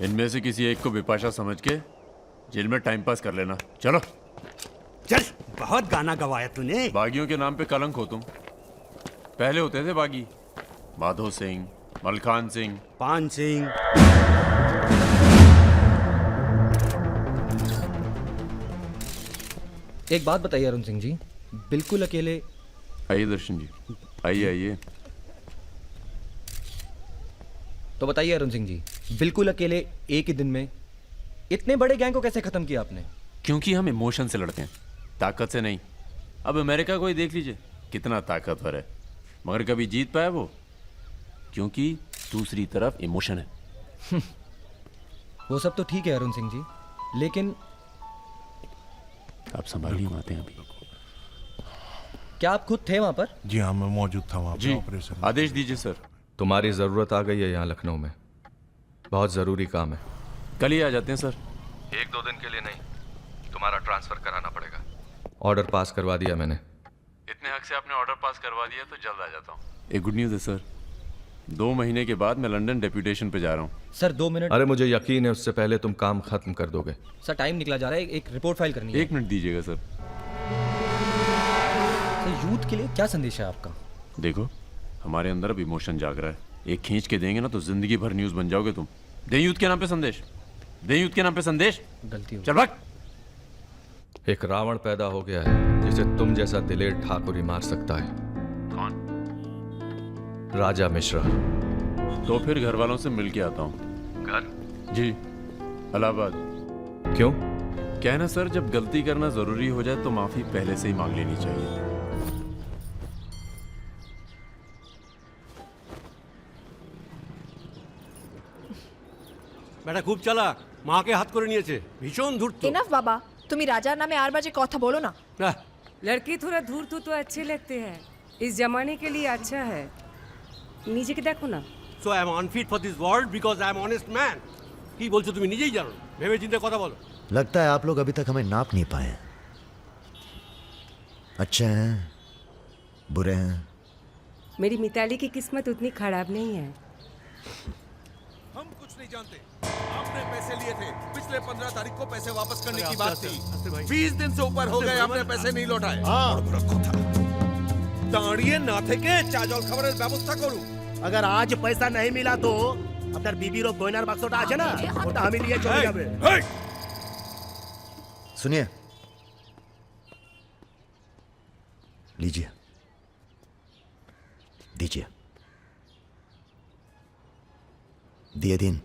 इनमें से किसी एक को विपाशा समझ के जेल में टाइम पास कर लेना। चलो चल, बहुत गाना गवाया तूने। बागियों के नाम पे कलंक हो तुम। पहले होते थे बागी, माधो सिंह, मलखान सिंह, पान सिंह। एक बात बताइए अरुण सिंह जी, बिल्कुल अकेले। आइए दर्शन जी, आइए आइए। तो बताइए अरुण सिंह जी, बिल्कुल अकेले एक ही दिन में इतने बड़े गैंग को कैसे खत्म किया आपने? क्योंकि हम इमोशन से लड़ते हैं, ताकत से नहीं। अब अमेरिका को ही देख लीजिए, कितना ताकतवर है, मगर कभी जीत पाया वो? क्योंकि दूसरी तरफ इमोशन है। वो सब तो ठीक है अरुण सिंह जी, लेकिन आप संभालिए बातें अभी। क्या आप खुद थे वहां पर? जी हाँ, मैं मौजूद था वहाँ जी, पे ऑपरेशन। आदेश दीजिए सर। तुम्हारी ज़रूरत आ गई है यहाँ लखनऊ में, बहुत ज़रूरी काम है। कल ही आ जाते हैं सर। 1-2 दिन के लिए नहीं, तुम्हारा ट्रांसफ़र कराना पड़ेगा। ऑर्डर पास करवा दिया मैंने। इतने हक से आपने ऑर्डर पास करवा दिया तो जल्द आ जाता हूँ। एक गुड न्यूज़ है सर, 2 महीने के बाद मैं लंदन डेप्यूटेशन पे जा रहा हूँ। Sir 2 minute. अरे मुझे यकीन है उससे पहले तुम काम खत्म कर दोगे। सर टाइम निकला जा रहा है, एक रिपोर्ट फाइल करनी है। 1 मिनट दीजिएगा सर। सर यूथ के लिए क्या संदेश है आपका? देखो, हमारे अंदर अब इमोशन जाग रहा है, एक खींच के देंगे ना तो जिंदगी भर न्यूज़ बन जाओगे तुम। दे यूथ के नाम पे संदेश, दे यूथ के नाम पे संदेश। गलती हो चल भाग। एक रावण पैदा हो गया है जिसे तुम जैसा दिलेर ठाकुर ही मार सकता है। कौन? राजा मिश्रा। तो फिर घर वालों से मिल के आता हूँ। घर? जी, इलाहाबाद। क्यों? क्या है ना सर, जब गलती करना जरूरी हो जाए तो माफी पहले से ही मांग लेनी चाहिए। বেটা খুব চালাক, মাকে হাত করে নিয়েছে, ভীষণ ধূর্ত। এনাফ বাবা, তুমি রাজার নামে আর বাজে কথা বলো না। আহ, लड़की थोड़ा धूर्त तो अच्छे लगते हैं, इस जमाने के लिए अच्छा है। नीचे के देखो ना। So I am unfit for this world because I am honest man. কি বলছো তুমি নিজেই জানো, ভেবে চিন্তে কথা বলো। लगता है आप लोग अभी तक हमें नाप नहीं पाए हैं। अच्छे हैं, बुरे हैं। मेरी मिताली की किस्मत उतनी खराब नहीं है। हम कुछ नहीं जानते। आपने पैसे लिए थे, पिछले 15 तारीख को पैसे वापस करने की बात थी। 20 दिन से ऊपर हो गए, आपने पैसे नहीं लौटाए। दाঁড়িয়ে না থেকে চা জল খাবারের ব্যবস্থা করুন। अगर आज पैसा नहीं मिला तो আপনার বিবির গয়নার বাক্সটা আছে না, ওটা আমি নিয়ে চলে যাবে। सुनिए, लीजिए, दीजिए, दिए दिन।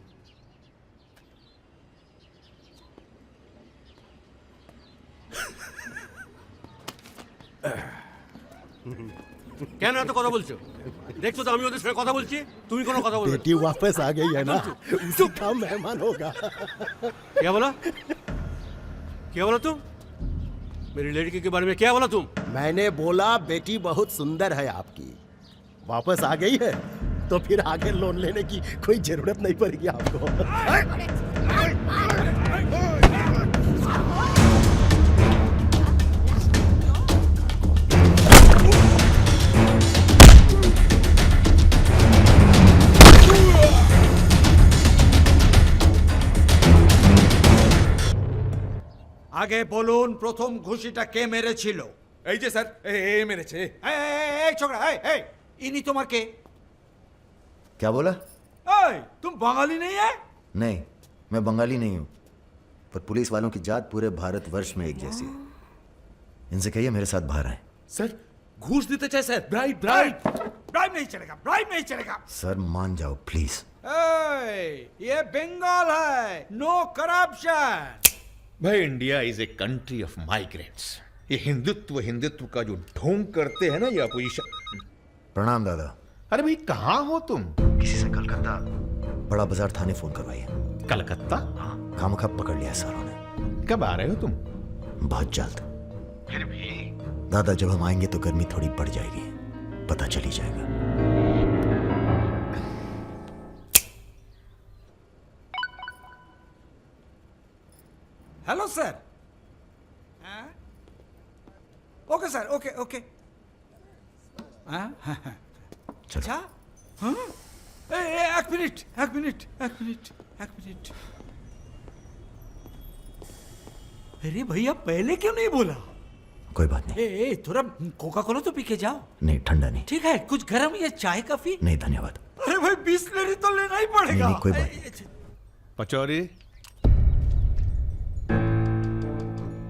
কেন এত কথা বলছো? দেখছো তো আমি ওদের সঙ্গে কথা বলছি, তুমি কোনো কথা বলবে? बेटी वापस आ गई है ना, उसी का मेहमान होगा। क्या बोला? क्या बोला तुम? मेरी लड़की के बारे में क्या बोला तुम? मैंने बोला बेटी बहुत सुंदर है आपकी, वापस आ गई है तो फिर आगे लोन लेने की कोई जरूरत नहीं पड़ेगी आपको। আগে বলুন প্রথম ঘুষিটা কে মেরেছিল? এই যে স্যার, এ মেরেছে। এই ছোকরা, এই ইনি তোমার কে? क्या बोला? এই तुम बंगाली नहीं है? नहीं, मैं बंगाली नहीं हूँ। पर पुलिस वालों की जात पूरे भारतवर्ष में एक जैसी है। इनसे कहिए मेरे साथ बाहर आए। सर घूस देते चाहे सर, ब्राइब ब्राइब। ब्राइब नहीं चलेगा, ब्राइब नहीं चलेगा। सर मान जाओ प्लीज। ये बंगाल है, नो करप्शन। भाई India is a country of migrants. ये हिंदुत्व हिंदुत्व का जो ढोंग करते हैं ना ये अपोजिशन। प्रणाम दादा। अरे भाई कहाँ हो तुम? किसी से कलकत्ता बड़ा बाजार थाने फोन करवाइए। कलकत्ता? हाँ, खामखा पकड़ लिया सालों ने। कब आ रहे हो तुम? बहुत जल्द। फिर भी दादा जब हम आएंगे तो गर्मी थोड़ी बढ़ जाएगी, पता चल ही जाएगा। Hello sir. Okay sir, okay okay. अच्छा हाँ? एक मिनट एक मिनट एक मिनट एक मिनट। अरे भैया पहले क्यों नहीं बोला? कोई बात नहीं। ए थोड़ा कोका कोला तो पी के जाओ। नहीं ठंडा नहीं। ठीक है, कुछ गर्म या चाय कॉफी? नहीं धन्यवाद। अरे भाई 20 लेनी तो लेना ही पड़ेगा। नहीं, कोई बात नहीं। पचौरी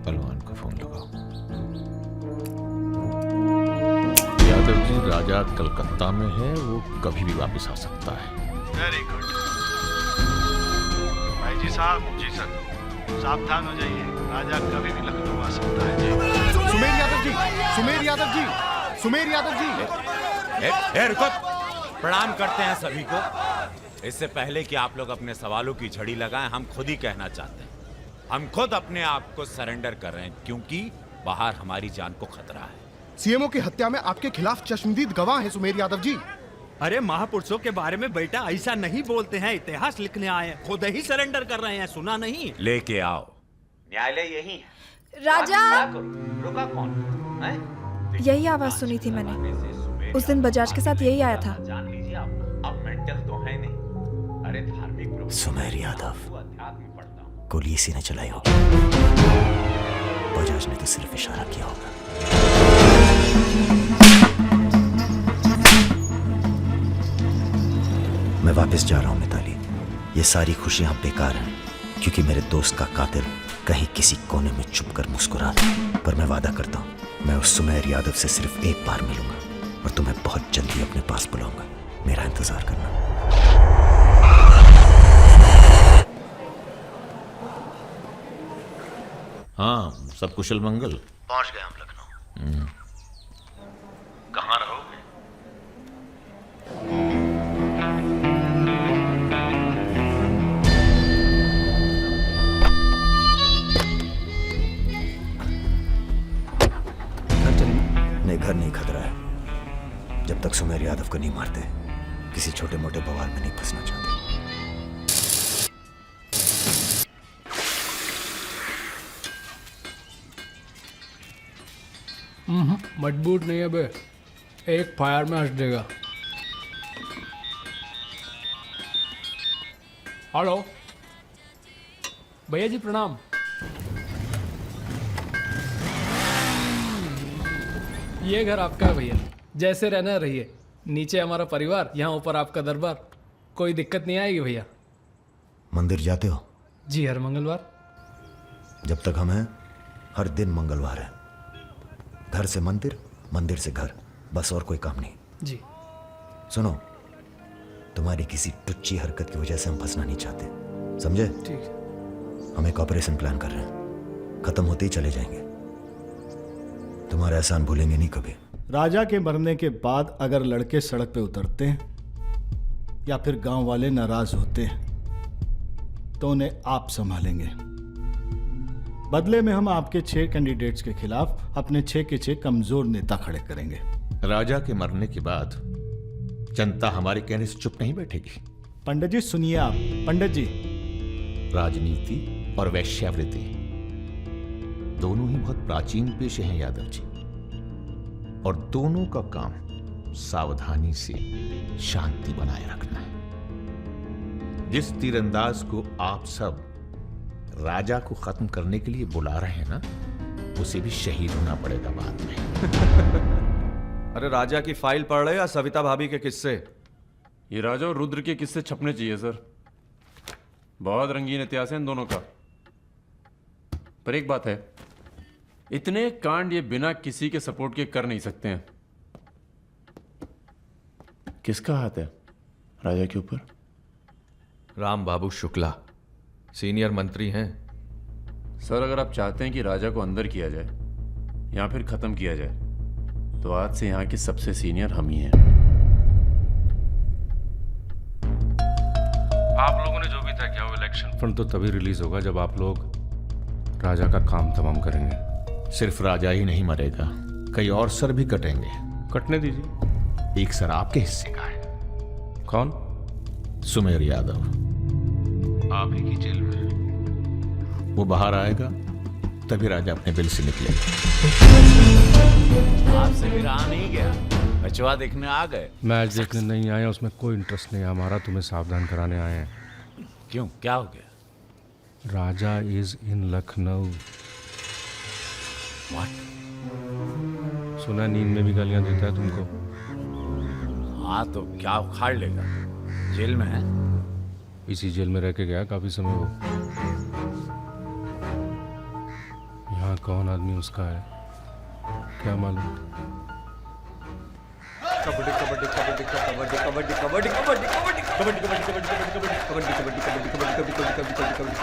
पहलवान को फोन लगाओ। यादव जी राजा कलकत्ता में है, वो कभी भी वापस आ सकता है। वेरी गुड भाई जी साहब। जी सर, सावधान हो जाइए, राजा कभी भी लखनऊ आ सकता है जी। सुमेर यादव जी, सुमेर यादव जी, सुमेर यादव जी। रुको, प्रणाम करते हैं सभी को। इससे पहले कि आप लोग अपने सवालों की झड़ी लगाएं, हम खुद ही कहना चाहते हैं, हम खुद अपने आप को सरेंडर कर रहे हैं क्योंकि बाहर हमारी जान को खतरा है। सीएमओ की हत्या में आपके खिलाफ चश्मदीद गवाह हैं सुमेर यादव जी। अरे महापुरुषों के बारे में बेटा ऐसा नहीं बोलते हैं, इतिहास लिखने आए हैं, खुद ही सरेंडर कर रहे हैं, सुना नहीं? लेके आओ। न्यायालय यही है। राजा, रुका कौन? यही आवाज सुनी थी मैंने। उस दिन बजाज के साथ यही आया था। जान लीजिए आप, अब मेंटल तो है नहीं। अरे धार्मिक सुमेर यादव अध्यात्म पढ़ता हूँ। गोली इसी ने चलाई होगी। बजाज ने तो सिर्फ इशारा किया होगा। मैं वापस जा रहा हूं मिताली। ये सारी खुशियां बेकार हैं क्योंकि मेरे दोस्त का कातिल कहीं किसी कोने में छुप कर मुस्कुरा रहा। पर मैं वादा करता हूं, मैं उस सुमेर यादव से सिर्फ एक बार मिलूंगा और तुम्हें बहुत जल्दी अपने पास बुलाऊंगा। मेरा इंतजार करना। हाँ, सब कुशल मंगल। पहुंच गए हम लखनऊ। कहाँ रहोगे? नहीं, घर नहीं खतरा है। जब तक सुमेर यादव को नहीं मारते किसी छोटे मोटे बवाल में नहीं फंसना चाहते। मजबूत नहीं है बे, एक फायर में हंस देगा। हेलो भैया जी प्रणाम। ये घर आपका है भैया, जैसे रहना रहिए। नीचे हमारा परिवार, यहाँ ऊपर आपका दरबार। कोई दिक्कत नहीं आएगी भैया। मंदिर जाते हो? जी हर मंगलवार। जब तक हम हैं हर दिन मंगलवार है। घर से मंदिर, मंदिर से घर, बस और कोई काम नहीं। जी सुनो, तुम्हारी किसी टुच्ची हरकत की वजह से हम फंसना नहीं चाहते, समझे? ठीक। हम एक ऑपरेशन प्लान कर रहे हैं, खत्म होते ही चले जाएंगे। तुम्हारा एहसान भूलेंगे नहीं कभी। राजा के मरने के बाद अगर लड़के सड़क पे उतरते हैं या फिर गांव वाले नाराज होते हैं तो उन्हें आप संभालेंगे। बदले में हम आपके 6 कैंडिडेट्स के खिलाफ अपने 6 के 6 कमजोर नेता खड़े करेंगे। राजा के मरने के बाद जनता हमारे कहने से चुप नहीं बैठेगी। पंडित जी सुनिए आप। पंडित जी, राजनीति और वैश्यावृत्ति दोनों ही बहुत प्राचीन पेशे हैं यादव जी, और दोनों का काम सावधानी से शांति बनाए रखना है। जिस तीरंदाज को आप सब राजा को खत्म करने के लिए बुला रहे हैं ना, उसे भी शहीद होना पड़ेगा बाद में। अरे राजा की फाइल पढ़ रहे या सविता भाभी के किस्से? ये राजा और रुद्र के किस्से छपने चाहिए सर। बहुत रंगीन इतिहास है इन दोनों का। पर एक बात है, इतने कांड ये बिना किसी के सपोर्ट के कर नहीं सकते हैं। किसका हाथ है राजा के ऊपर? राम बाबू शुक्ला सीनियर मंत्री हैं। सर, अगर आप चाहते हैं कि राजा को अंदर किया जाए या फिर खत्म किया जाए, तो आज से यहाँ के सबसे सीनियर हम ही हैं। आप लोगों ने जो भी तय किया वो इलेक्शन फंड तो तभी रिलीज होगा जब आप लोग राजा का काम तमाम करेंगे। सिर्फ राजा ही नहीं मरेगा, कई और सर भी कटेंगे। कटने दीजिए। एक सर आपके हिस्से का है। कौन? सुमेर यादव, आप ही की जेल में। वो बाहर आएगा तभी राजा अपने बिल से निकलेगा। आपसे भी रहा नहीं गया, बचवा देखने आ गए। मैच देखने नहीं आए, उसमें कोई इंटरेस्ट नहीं है हमारा। तुम्हें सावधान कराने आए हैं। क्यों, क्या हो गया? राजा इज इन लखनऊ। सुना नींद में भी गालियां देता है तुमको। हाँ तो क्या उखाड़ लेगा? जेल में है। इसी जेल में रह के गया काफी समय वो। यहाँ कौन आदमी उसका है क्या मालूम। कबड्डी कबड्डी कबड्डी कबड्डी कबड्डी कबड्डी कबड्डी कबड्डी कबड्डी कबड्डी कबड्डी कबड्डी कबड्डी कबड्डी कबड्डी कबड्डी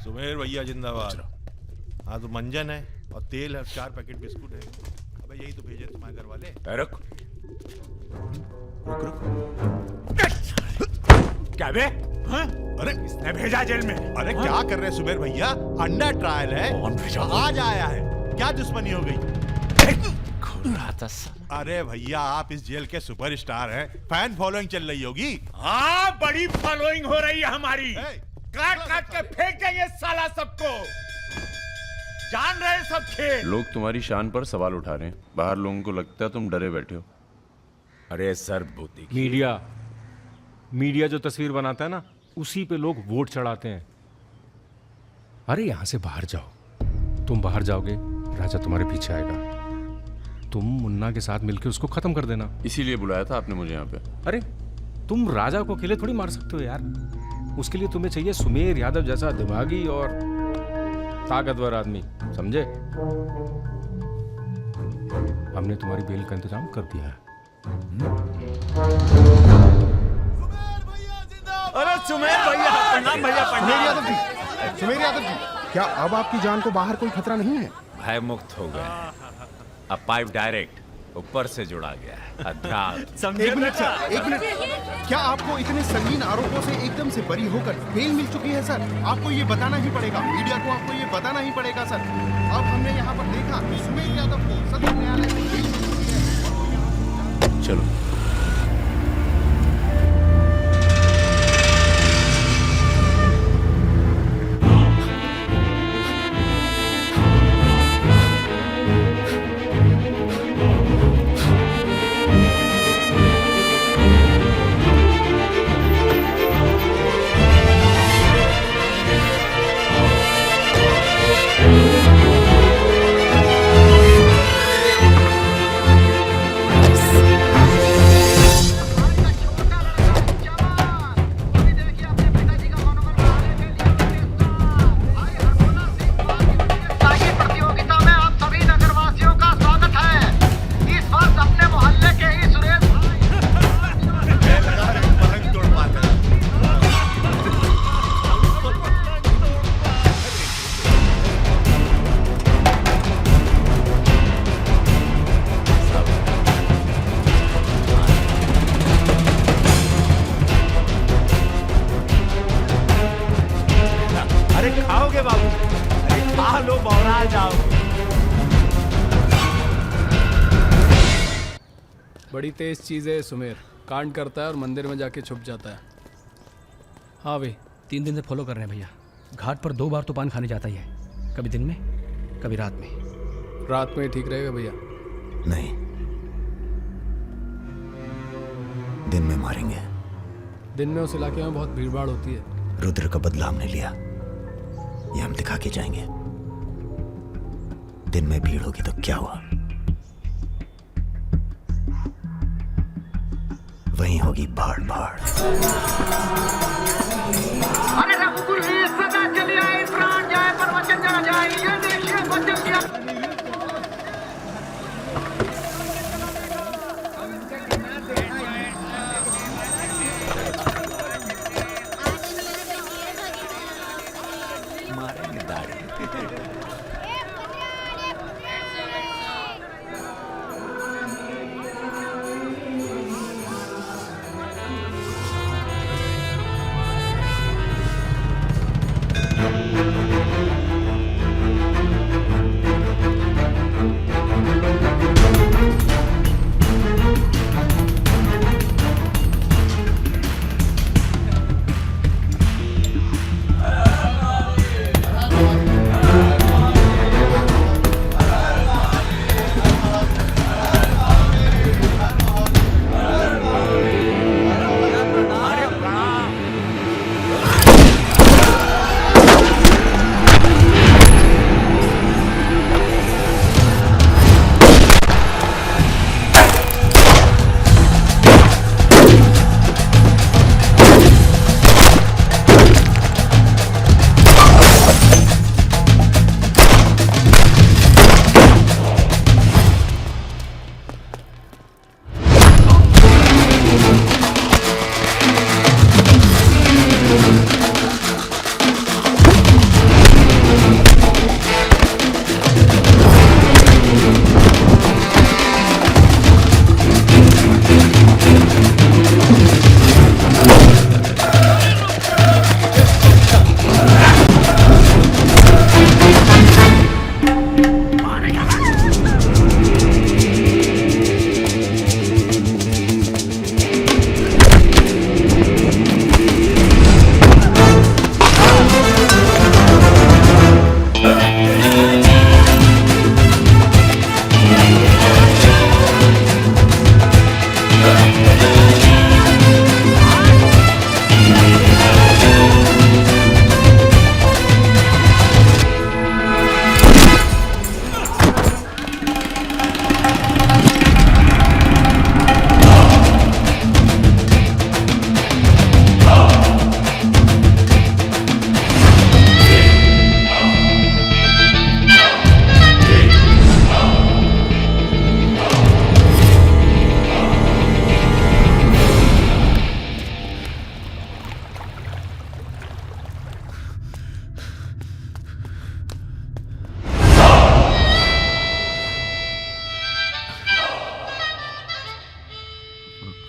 सुमेर भैया जिंदाबाद। हाँ तो मंजन है और तेल है, 4 पैकेट बिस्कुट है। अबे यही तो भेजे तुम्हारे घर वाले। रुक रुक रुक। क्या बे? हाँ? अरे इसने भेजा जेल में। अरे क्या कर रहे हैं सुमेर भैया? अंडर ट्रायल है। कौन भेजा? आज आया है। क्या दुश्मनी हो गई? अरे भैया आप इस जेल के सुपरस्टार हैं, फैन फॉलोइंग चल रही होगी। हाँ बड़ी फॉलोइंग हो रही है हमारी। काट काट के फेंक देंगे साला सबको। जान रहे हैं सब खेल। लोग तुम्हारी शान पर सवाल उठा रहे हैं। बाहर लोगों को लगता है तुम डरे बैठे हो। अरे सर बूती मीडिया जो तस्वीर बनाता है ना, उसी पे लोग वोट चढ़ाते हैं। अरे यहां से बाहर जाओ। तुम बाहर जाओगे, राजा तुम्हारे पीछे आएगा। तुम मुन्ना के साथ मिलकर उसको खत्म कर देना। इसीलिए बुलाया था आपने मुझे यहाँ पे। अरे तुम राजा को अकेले थोड़ी मार सकते हो यार। उसके लिए तुम्हें चाहिए सुमेर यादव जैसा दिमागी और ताकतवर आदमी, समझे? हमने तुम्हारी बेल का इंतजाम कर दिया है। अरे सुमेर भैया प्रणाम। भैया प्रणाम। सुमेर यादव जी, क्या अब आपकी जान को बाहर कोई खतरा नहीं है? भय मुक्त हो गए। अब पाइप डायरेक्ट ऊपर से जुड़ा गया है। एक मिनट सर, एक मिनट। क्या आपको इतने संगीन आरोपों से एकदम से बरी होकर बेल मिल चुकी है सर? आपको ये बताना ही पड़ेगा, मीडिया को आपको ये बताना ही पड़ेगा सर। अब हमने यहाँ पर देखा कि सुमेर यादव को सदर न्यायालय से बेल मिल चुकी है। चलो बड़ी तेज चीज है सुमेर। कांड करता है और मंदिर में जाके छुप जाता है। हाँ भाई 3 दिन से फॉलो कर रहे हैं भैया। घाट पर 2 बार तो पान खाने जाता ही है, कभी दिन में कभी रात में। रात में ठीक रहेगा भैया? नहीं, दिन में मारेंगे। दिन में उस इलाके में बहुत भीड़ भाड़ होती है। रुद्र का बदला हमने लिया, ये हम दिखा के जाएंगे। दिन में भीड़ होगी तो क्या हुआ, वहीं होगी भाड़ भाड़। अरे रघुकुल वीर सदा चली आए, प्राण जाए पर वचन ना जाए, ये देश है वचन दिया। मारेंगे दाढ़ी।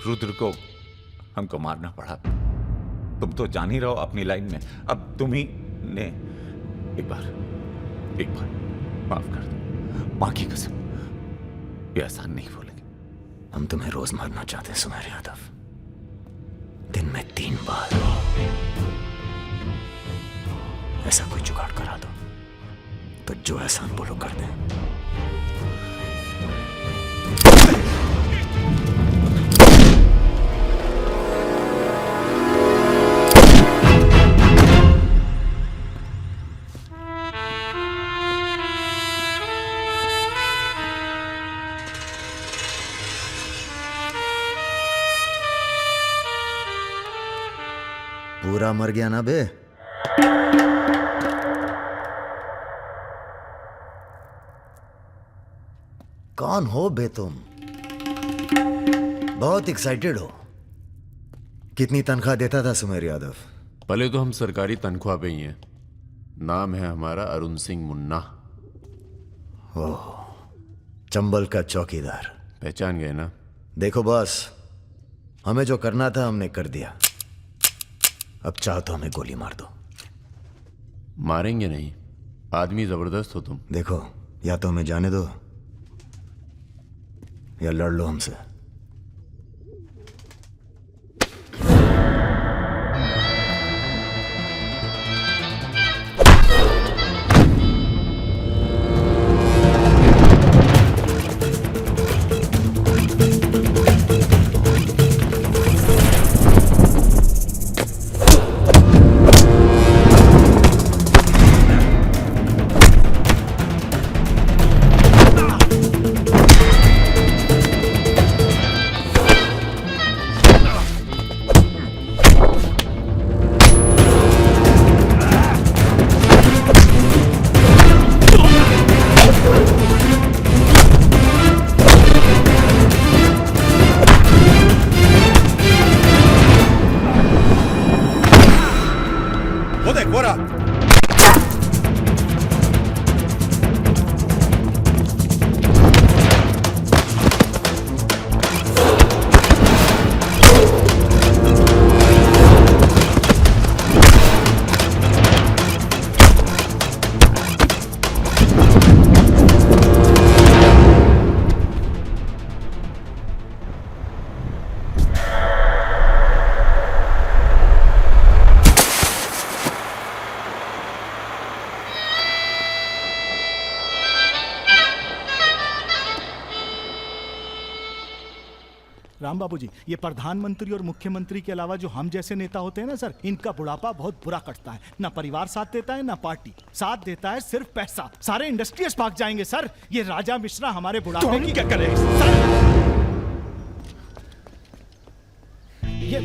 रुद्र को हमको मारना पड़ा। तुम तो जान ही रहो अपनी लाइन में। अब तुम ही ने एक बार माफ कर दो, मां की कसम, ये आसान नहीं भूलेंगे। हम तुम्हें रोज मारना चाहते हैं सुमेर यादव, दिन में 3 बार। ऐसा कोई जुगाड़ करा दो तो जो एहसान बोलो कर दें। पूरा मर गया ना बे? कौन हो बे तुम? बहुत एक्साइटेड हो। कितनी तनख्वाह देता था सुमेर यादव? पहले तो हम सरकारी तनख्वाह पे ही हैं। नाम है हमारा अरुण सिंह मुन्ना। ओह, चंबल का चौकीदार। पहचान गए ना? देखो बॉस, हमें जो करना था हमने कर दिया। अब चाहो तो हमें गोली मार दो। मारेंगे नहीं, आदमी जबरदस्त हो तुम। देखो, या तो हमें जाने दो या लड़ लो हमसे। राम बाबू जी, ये प्रधानमंत्री और मुख्यमंत्री के अलावा जो हम जैसे नेता होते हैं ना सर, इनका बुढ़ापा बहुत बुरा कटता है। ना परिवार साथ देता है, ना पार्टी साथ देता है, सिर्फ पैसा। सारे इंडस्ट्रियल्स भाग जाएंगे सर। ये राजा मिश्रा हमारे बुढ़ापे की क्या करे सर? ये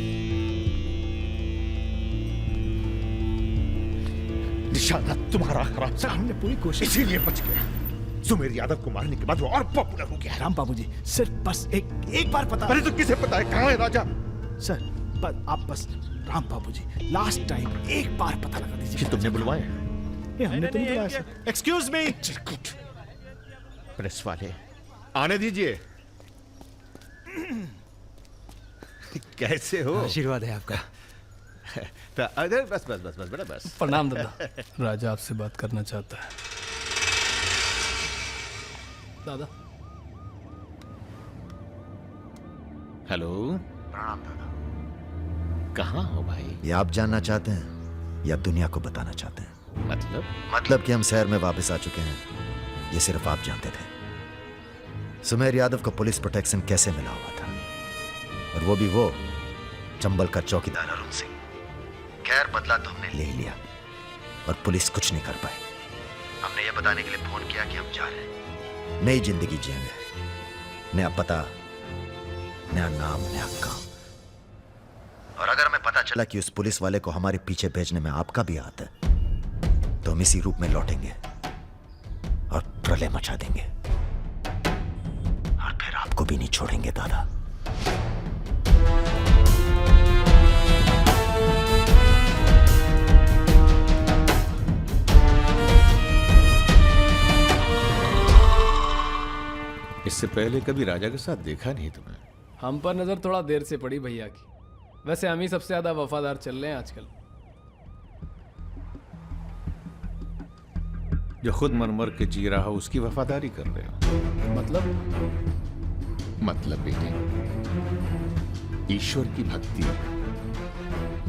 निशाना तुम्हारा खराब सर, हमने पूरी कोशिश, इसीलिए बच गया। सुमेर यादव को मारने के बाद वो और पॉपुलर हो गया। राम बाबू जी, सिर्फ बस एक बार पता। अरे तो किसे पता है कहाँ है राजा? सर आप बस राम बाबू जी, लास्ट टाइम एक बार पता लगा दीजिए। तुमने बुलवाया? हमने तो नहीं बुलाया सर। Excuse me. प्रेस वाले आने दीजिए। कैसे हो? आशीर्वाद है आपका। तो अरे बस बस बस बस बेटा बस। प्रणाम दादा। राजा आपसे बात करना चाहता है। दादा। हेलो। प्रणाम दादा। कहाँ हो भाई? ये आप जानना चाहते हैं या दुनिया को बताना चाहते हैं? मतलब कि हम शहर में वापस आ चुके हैं, ये सिर्फ आप जानते थे। सुमेर यादव को पुलिस प्रोटेक्शन कैसे मिला हुआ था, और वो भी वो चंबल का चौकीदार अरुण सिंह। खैर बदला तो हमने ले लिया और पुलिस कुछ नहीं कर पाई। हमने ये बताने के लिए फोन किया कि हम जा रहे हैं, नई जिंदगी जिएंगे, नया पता, नया नाम, नया काम। और अगर हमें पता चला कि उस पुलिस वाले को हमारे पीछे भेजने में आपका भी हाथ है, तो हम इसी रूप में लौटेंगे और प्रलय मचा देंगे, और फिर आपको भी नहीं छोड़ेंगे दादा। इससे पहले कभी राजा के साथ देखा नहीं तुम्हें? हम पर नजर थोड़ा देर से पड़ी भैया की। वैसे हम ही सबसे ज्यादा वफादार चल रहे हैं आजकल। जो खुद मर के जी रहा हो उसकी वफादारी कर रहे हो। मतलब बेटे, ईश्वर की भक्ति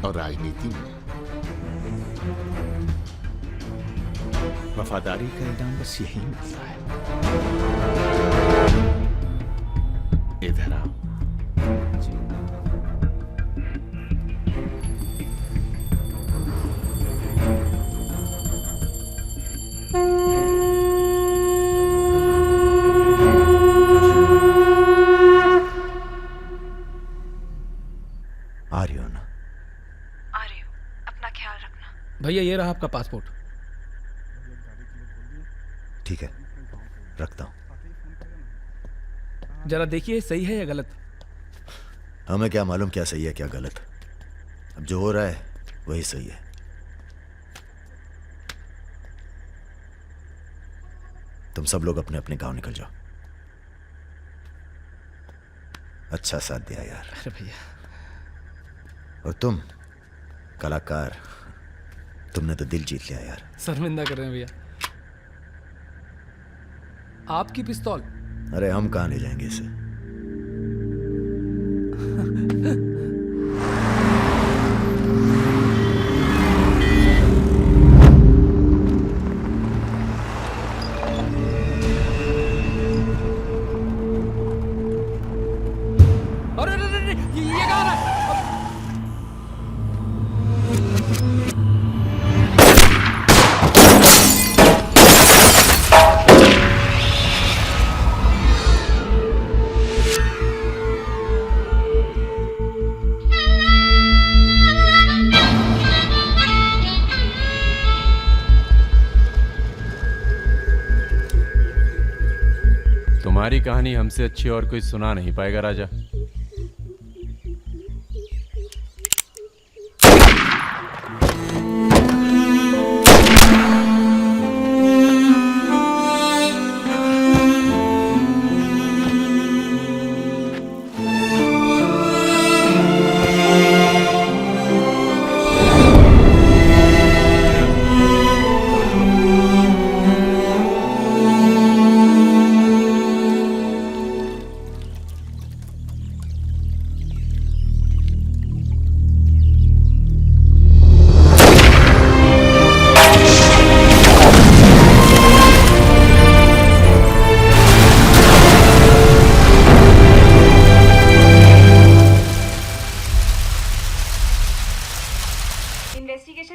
और राजनीति में वफादारी का इनाम बस यही मिलता है। इधर आओ। आ रही हो ना? आ रही हूँ, अपना ख्याल रखना। भैया ये रहा आपका पासपोर्ट। ठीक है, रखता हूं। जरा देखिए सही है या गलत। हमें क्या मालूम क्या सही है क्या गलत। अब जो हो रहा है वही सही है। तुम सब लोग अपने अपने गांव निकल जाओ। अच्छा साथ दिया यार। अरे भैया। और तुम कलाकार, तुमने तो दिल जीत लिया यार। शर्मिंदा कर रहे हैं भैया। आपकी पिस्तौल। अरे हम कहां ले जाएंगे इसे? अरे ये कहाँ रहा है? तुम्हारी कहानी हमसे अच्छी और कोई सुना नहीं पाएगा राजा।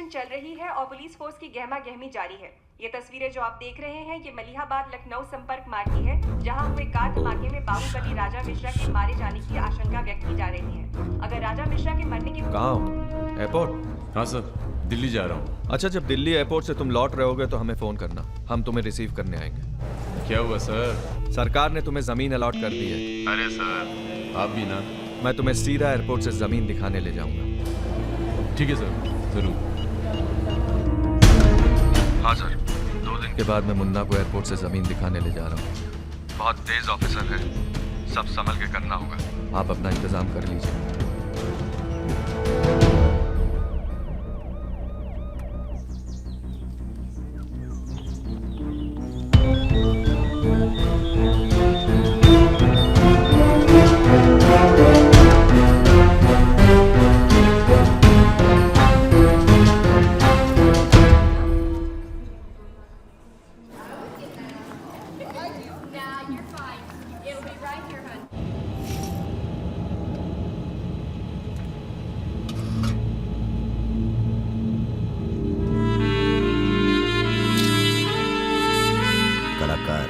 इन्वेस्टिगेशन चल रही है और पुलिस फोर्स की गहमा गहमी जारी है। ये तस्वीरें जो आप देख रहे हैं ये मलिहाबाद लखनऊ संपर्क मार्ग की है, जहां हुए कार धमाके में बाहुबली राजा मिश्रा के मारे जाने की आशंका व्यक्त की जा रही है। अगर राजा मिश्रा के मरने की कहाँ हो? एयरपोर्ट? हाँ सर, दिल्ली जा रहा हूँ। अच्छा, जब दिल्ली एयरपोर्ट से तुम लौट रहे होगे तो हमें फोन करना, हम तुम्हें रिसीव करने आएंगे। क्या हुआ सर? सरकार ने तुम्हें जमीन अलॉट कर दी है। अरे सर, आप भी ना। मैं तुम्हें सीधा एयरपोर्ट से जमीन दिखाने ले जाऊंगा। ठीक है सर, जरूर। हाँ सर, 2 दिन के बाद मैं मुन्ना को एयरपोर्ट से जमीन दिखाने ले जा रहा हूँ। बहुत तेज ऑफिसर है, सब संभल के करना होगा। आप अपना इंतजाम कर लीजिए। कलाकार,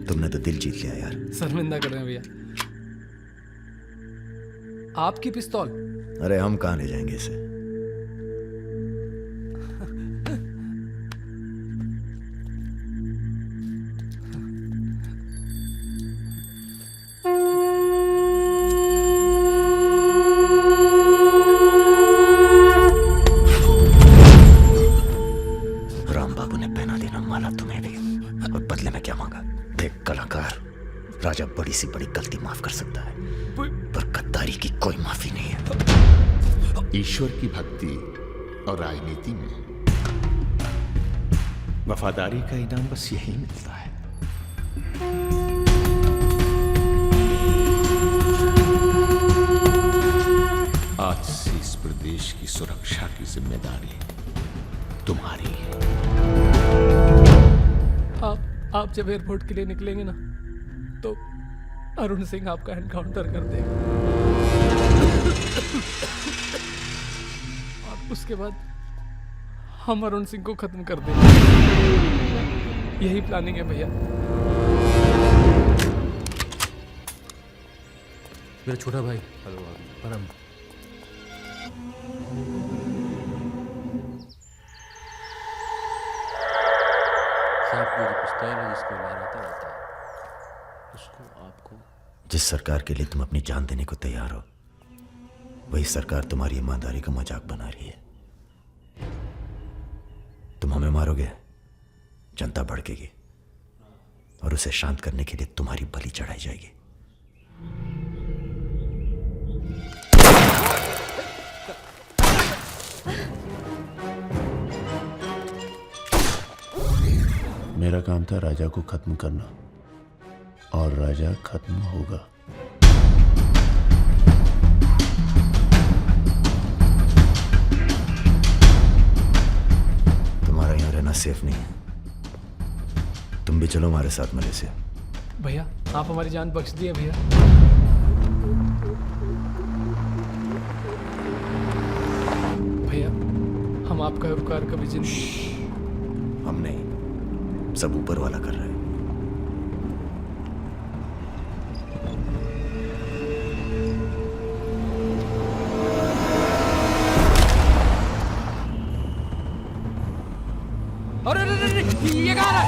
तुमने तो दिल जीत लिया यार। शर्मिंदा कर रहे हैं भैया। आपकी पिस्तौल? अरे हम कहाँ ले जाएंगे इसे? राम बाबू ने पहना देना माला तुम्हें भी, और बदले में क्या मांगा? देख कलाकार, राजा बड़ी सी बड़ी गलती माफ कर सकता है, पर गद्दारी की कोई माफी नहीं है। ईश्वर की भक्ति और राजनीति में वफादारी का इनाम बस यही मिलता है। आज से इस प्रदेश की सुरक्षा की जिम्मेदारी तुम्हारी है। आप जब एयरपोर्ट के लिए निकलेंगे ना, तो अरुण सिंह आपका एनकाउंटर कर देगा, और उसके बाद हम अरुण सिंह को खत्म कर देंगे। यही प्लानिंग है भैया। मेरा छोटा भाई। हेलो परम। जिस सरकार के लिए तुम अपनी जान देने को तैयार हो, वही सरकार तुम्हारी ईमानदारी का मजाक बना रही है। तुम हमें मारोगे, जनता भड़केगी, और उसे शांत करने के लिए तुम्हारी बलि चढ़ाई जाएगी। मेरा काम था राजा को खत्म करना, और राजा खत्म होगा। तुम्हारा यहाँ रहना सेफ नहीं है, तुम भी चलो हमारे साथ मलेशिया। भैया आप हमारी जान बख्श दिए भैया। भैया हम आपका उपकार कभी जिंदगी। हम नहीं, सब ऊपर वाला कर रहा है। अरे ये कहाँ है?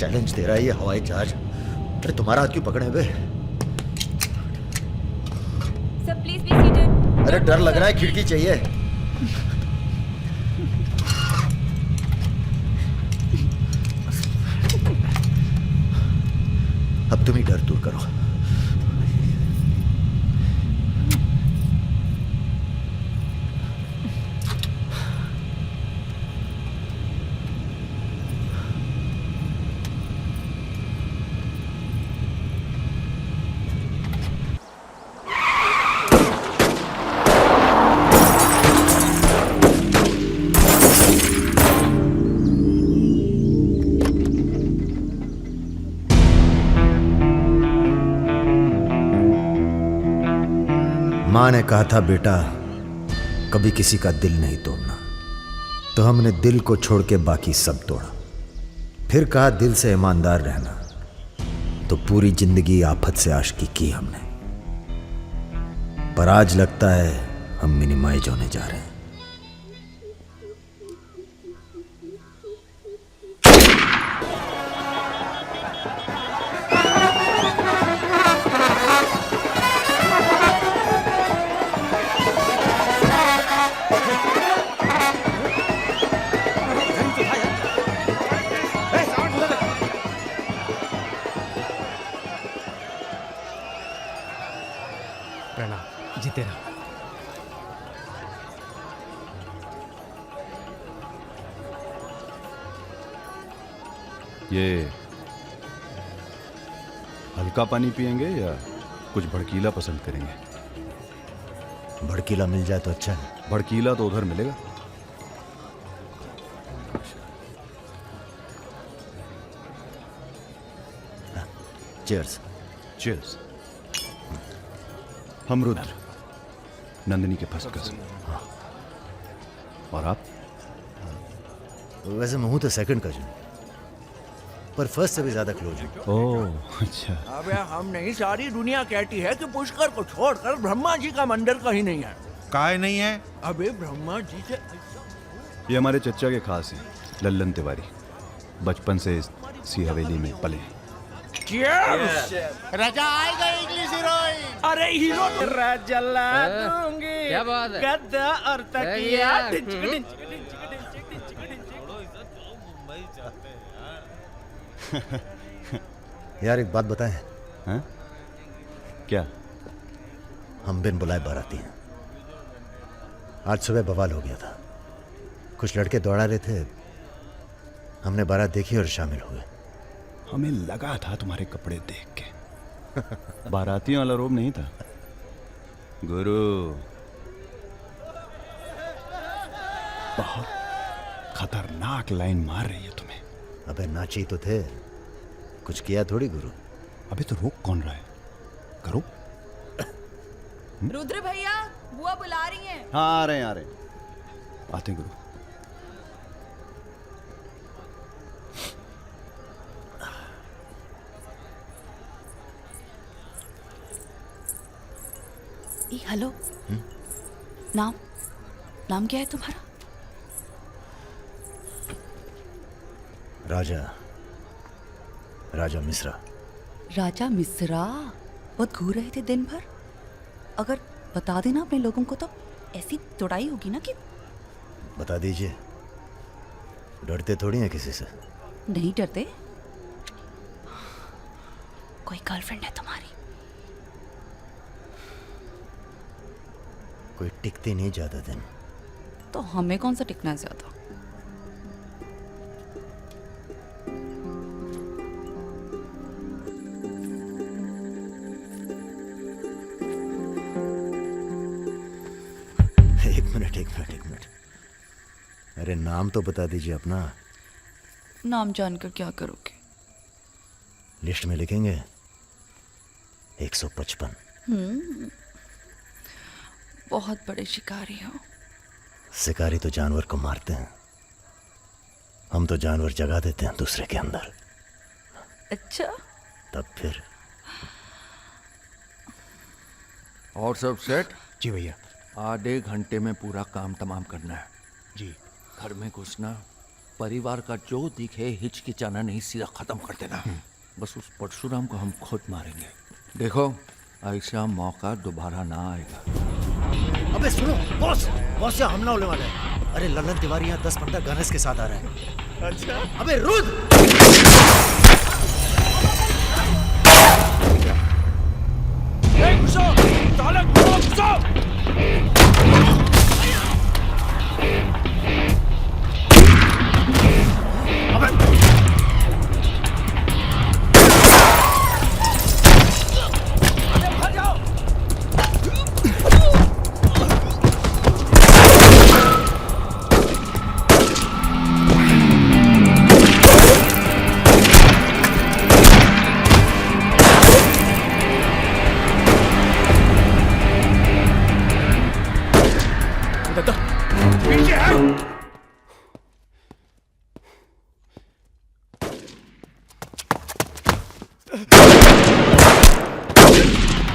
चैलेंज दे रहा है ये हवाई जहाज। अरे तुम्हारा हाथ क्यों पकड़े हुए? Sir please be seated. अरे डर लग रहा है, खिड़की चाहिए। अब तुम ही डर दूर करो। माँ ने कहा था बेटा कभी किसी का दिल नहीं तोड़ना, तो हमने दिल को छोड़ के बाकी सब तोड़ा। फिर कहा दिल से ईमानदार रहना, तो पूरी जिंदगी आफत से आशिकी की हमने। पर आज लगता है हम मिनिमाइज होने जा रहे हैं। प्रणाम, जीते रहो। ये हल्का पानी पियेंगे या कुछ भड़कीला पसंद करेंगे? भड़कीला मिल जाए तो अच्छा है। भड़कीला तो उधर मिलेगा। चीयर्स। चीयर्स। हम रुद्र, नंदिनी के फर्स्ट कजिन। और आप? वैसे मैं हूं तो सेकंड कजिन, पर फर्स्ट से भी ज्यादा क्लोज हूं। ओह अच्छा। अबे हम नहीं, सारी दुनिया कहती है कि पुष्कर को छोड़कर ब्रह्मा जी का मंदिर कहीं नहीं है। काय नहीं है? अबे ब्रह्मा जी से ये हमारे चच्चा के खास हैं, लल्लन तिवारी। बचपन से इसी हवेली में पले हैं। राजा आएगा इंग्लिश हीरोइन। अरे हीरो जला दूंगी। क्या बात है? गद्दा और तकिया। यार एक बात बताएं। हैं? क्या? हम बिन बुलाए बाराती हैं। आज सुबह बवाल हो गया था। कुछ लड़के दौड़ा रहे थे, हमने बारात देखी और शामिल हुए। हमें लगा था तुम्हारे कपड़े देख के बारातियों वाला रोब नहीं था। गुरु बहुत खतरनाक लाइन मार रही है तुम्हें। अबे नाची तो थे, कुछ किया थोड़ी गुरु। अबे तो रोक कौन रहा है? करो। रुद्र भैया, बुआ बुला रही हैं। हाँ आ रहे हैं आते हैं गुरु। हेलो। नाम क्या है तुम्हारा? राजा मिश्रा। राजा मिश्रा? बहुत घूर रहे थे दिन भर। अगर बता देना अपने लोगों को तो ऐसी तोड़ाई होगी ना कि। बता दीजिए, डरते थोड़ी हैं किसी से। नहीं डरते। कोई गर्लफ्रेंड है तुम्हारी? कोई टिकती नहीं ज्यादा दिन। तो हमें कौन सा टिकना है ज्यादा? एक मिनट। अरे नाम तो बता दीजिए अपना। नाम जानकर क्या करोगे? लिस्ट में लिखेंगे 155। बहुत बड़े शिकारी हो। शिकारी तो जानवर को मारते हैं, हम तो जानवर जगा देते हैं दूसरे के अंदर। अच्छा। तब फिर और सब सेट? जी भैया। आधे घंटे में पूरा काम तमाम करना है। जी। घर में घुसना, परिवार का जो दिखे हिचकिचाना नहीं, सीधा खत्म कर देना। बस उस परशुराम को हम खुद मारेंगे। देखो ऐसा मौका दोबारा ना आएगा। अबे सुनो बॉस, बॉस यहाँ हमला होने वाला है। अरे ललन तिवारी यहाँ 10-15 गनर्स के साथ आ रहा है। अच्छा अबे रुद्र, घुसो, ताला घुसो।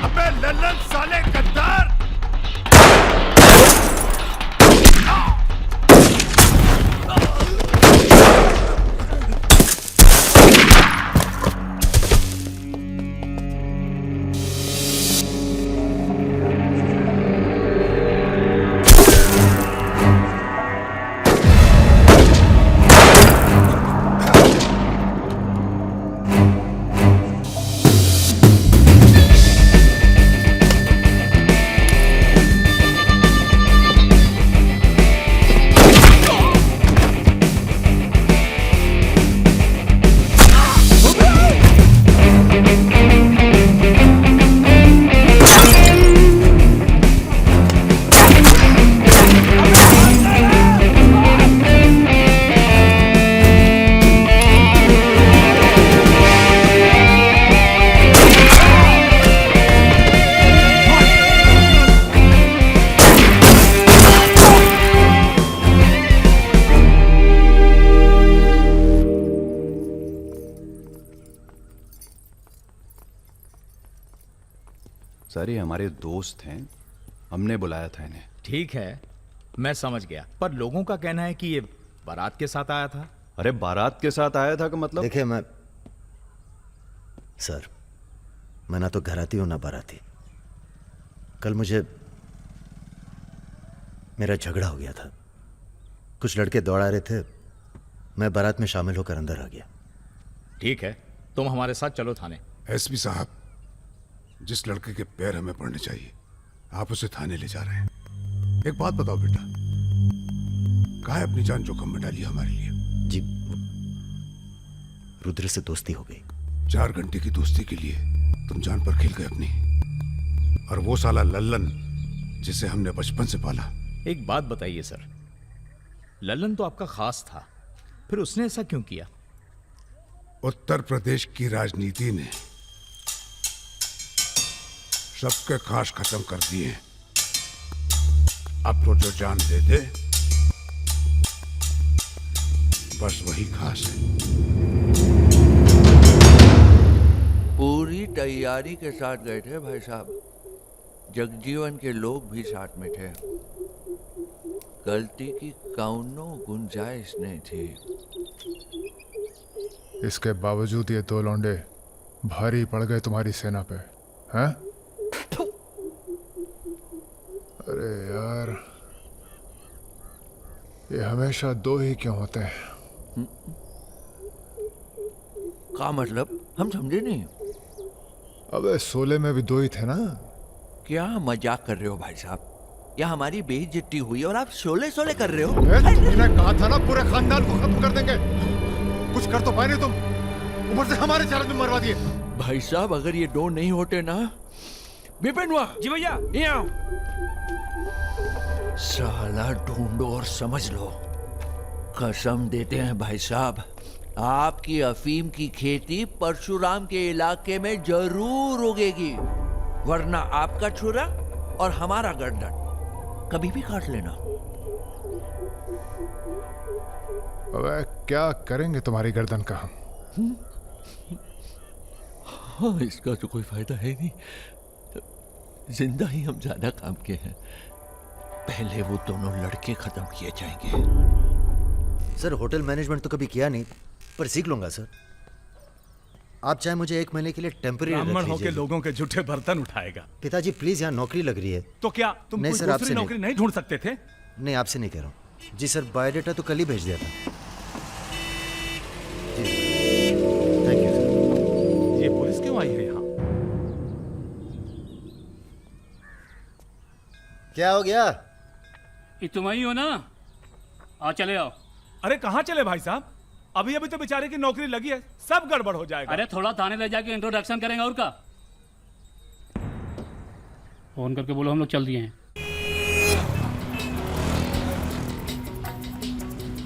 अबे लल्लन साले गद्दार! सर ये हमारे दोस्त हैं, हमने बुलाया था इन्हें। ठीक है, मैं समझ गया, पर लोगों का कहना है कि ये बारात के साथ आया था। अरे बारात के साथ आया था का मतलब? देखिए मैं सर, मैं ना तो घराती हूं ना बाराती। कल मुझे मेरा झगड़ा हो गया था, कुछ लड़के दौड़ा रहे थे, मैं बारात में शामिल होकर अंदर आ गया। ठीक है, तुम हमारे साथ चलो थाने। एसपी साहब, जिस लड़के के पैर हमें पड़ने चाहिए आप उसे थाने ले जा रहे हैं। एक बात बताओ बेटा, काहे अपनी जान जोखिम में डाली हमारे लिए? जी रुद्र से दोस्ती हो गई। 4 घंटे की दोस्ती के लिए तुम जान पर खेल गए अपनी, और वो साला लल्लन जिसे हमने बचपन से पाला। एक बात बताइए सर, लल्लन तो आपका खास था, फिर उसने ऐसा क्यों किया? उत्तर प्रदेश की राजनीति ने सबके खास खत्म कर दिए। अब तो जो जान दे दे बस वही खास है। पूरी तैयारी के साथ गए थे भाई साहब, जगजीवन के लोग भी साथ में थे, गलती की कौनो गुंजाइश नहीं थी। इसके बावजूद ये 2 लौंडे भारी पड़ गए तुम्हारी सेना पे, हैं? अरे यार, ये हमेशा 2 ही क्यों होते हैं? क्या मतलब? हम समझे नहीं। अबे 16 में भी 2 ही थे ना? क्या मजाक कर रहे हो भाई साहब? या हमारी बेइज्जती हुई और आप 16 कर रहे हो? तुमने कहा था ना पूरे खानदान को खत्म कर देंगे। कुछ कर तो पाए नहीं तुम, ऊपर से हमारे 4 आदमी मरवा दिए। भाई साहब अगर ये 2 नहीं होते ना, विपिन हुआ जी भैया, साला ढूंढो और समझ लो। कसम देते हैं भाई साहब, आपकी अफीम की खेती परशुराम के इलाके में जरूर उगेगी, वरना आपका छुरा और हमारा गर्दन कभी भी काट लेना। अबे क्या करेंगे तुम्हारी गर्दन का हम? हाँ, इसका तो कोई फायदा है नहीं, जिंदा ही हम ज्यादा काम के हैं। पहले वो दोनों लड़के खत्म किए जाएंगे। सर होटल मैनेजमेंट तो कभी किया नहीं, पर सीख लूंगा सर। आप चाहे मुझे 1 महीने के लिए टेम्पररी ब्राह्मण होके लोगों के झूठे बर्तन उठाएगा। पिताजी प्लीज, यहाँ नौकरी लग रही है। तो क्या तुम नहीं कोई सर, दूसरी आपसे नौकरी नहीं ढूंढ सकते थे? नहीं, आपसे नहीं कह रहा हूँ जी सर। बायोडेटा तो कल ही भेज दिया था जी। Thank you sir. ये पुलिस क्यों आई है यहाँ? क्या हो गया? ये तुम ही हो ना? आ चले आओ। अरे कहाँ चले भाई साहब? अभी अभी तो बेचारे की नौकरी लगी है, सब गड़बड़ हो जाएगा। अरे थोड़ा थाने ले जाके इंट्रोडक्शन करेंगे और का। फोन करके बोलो हम लोग चल दिए हैं।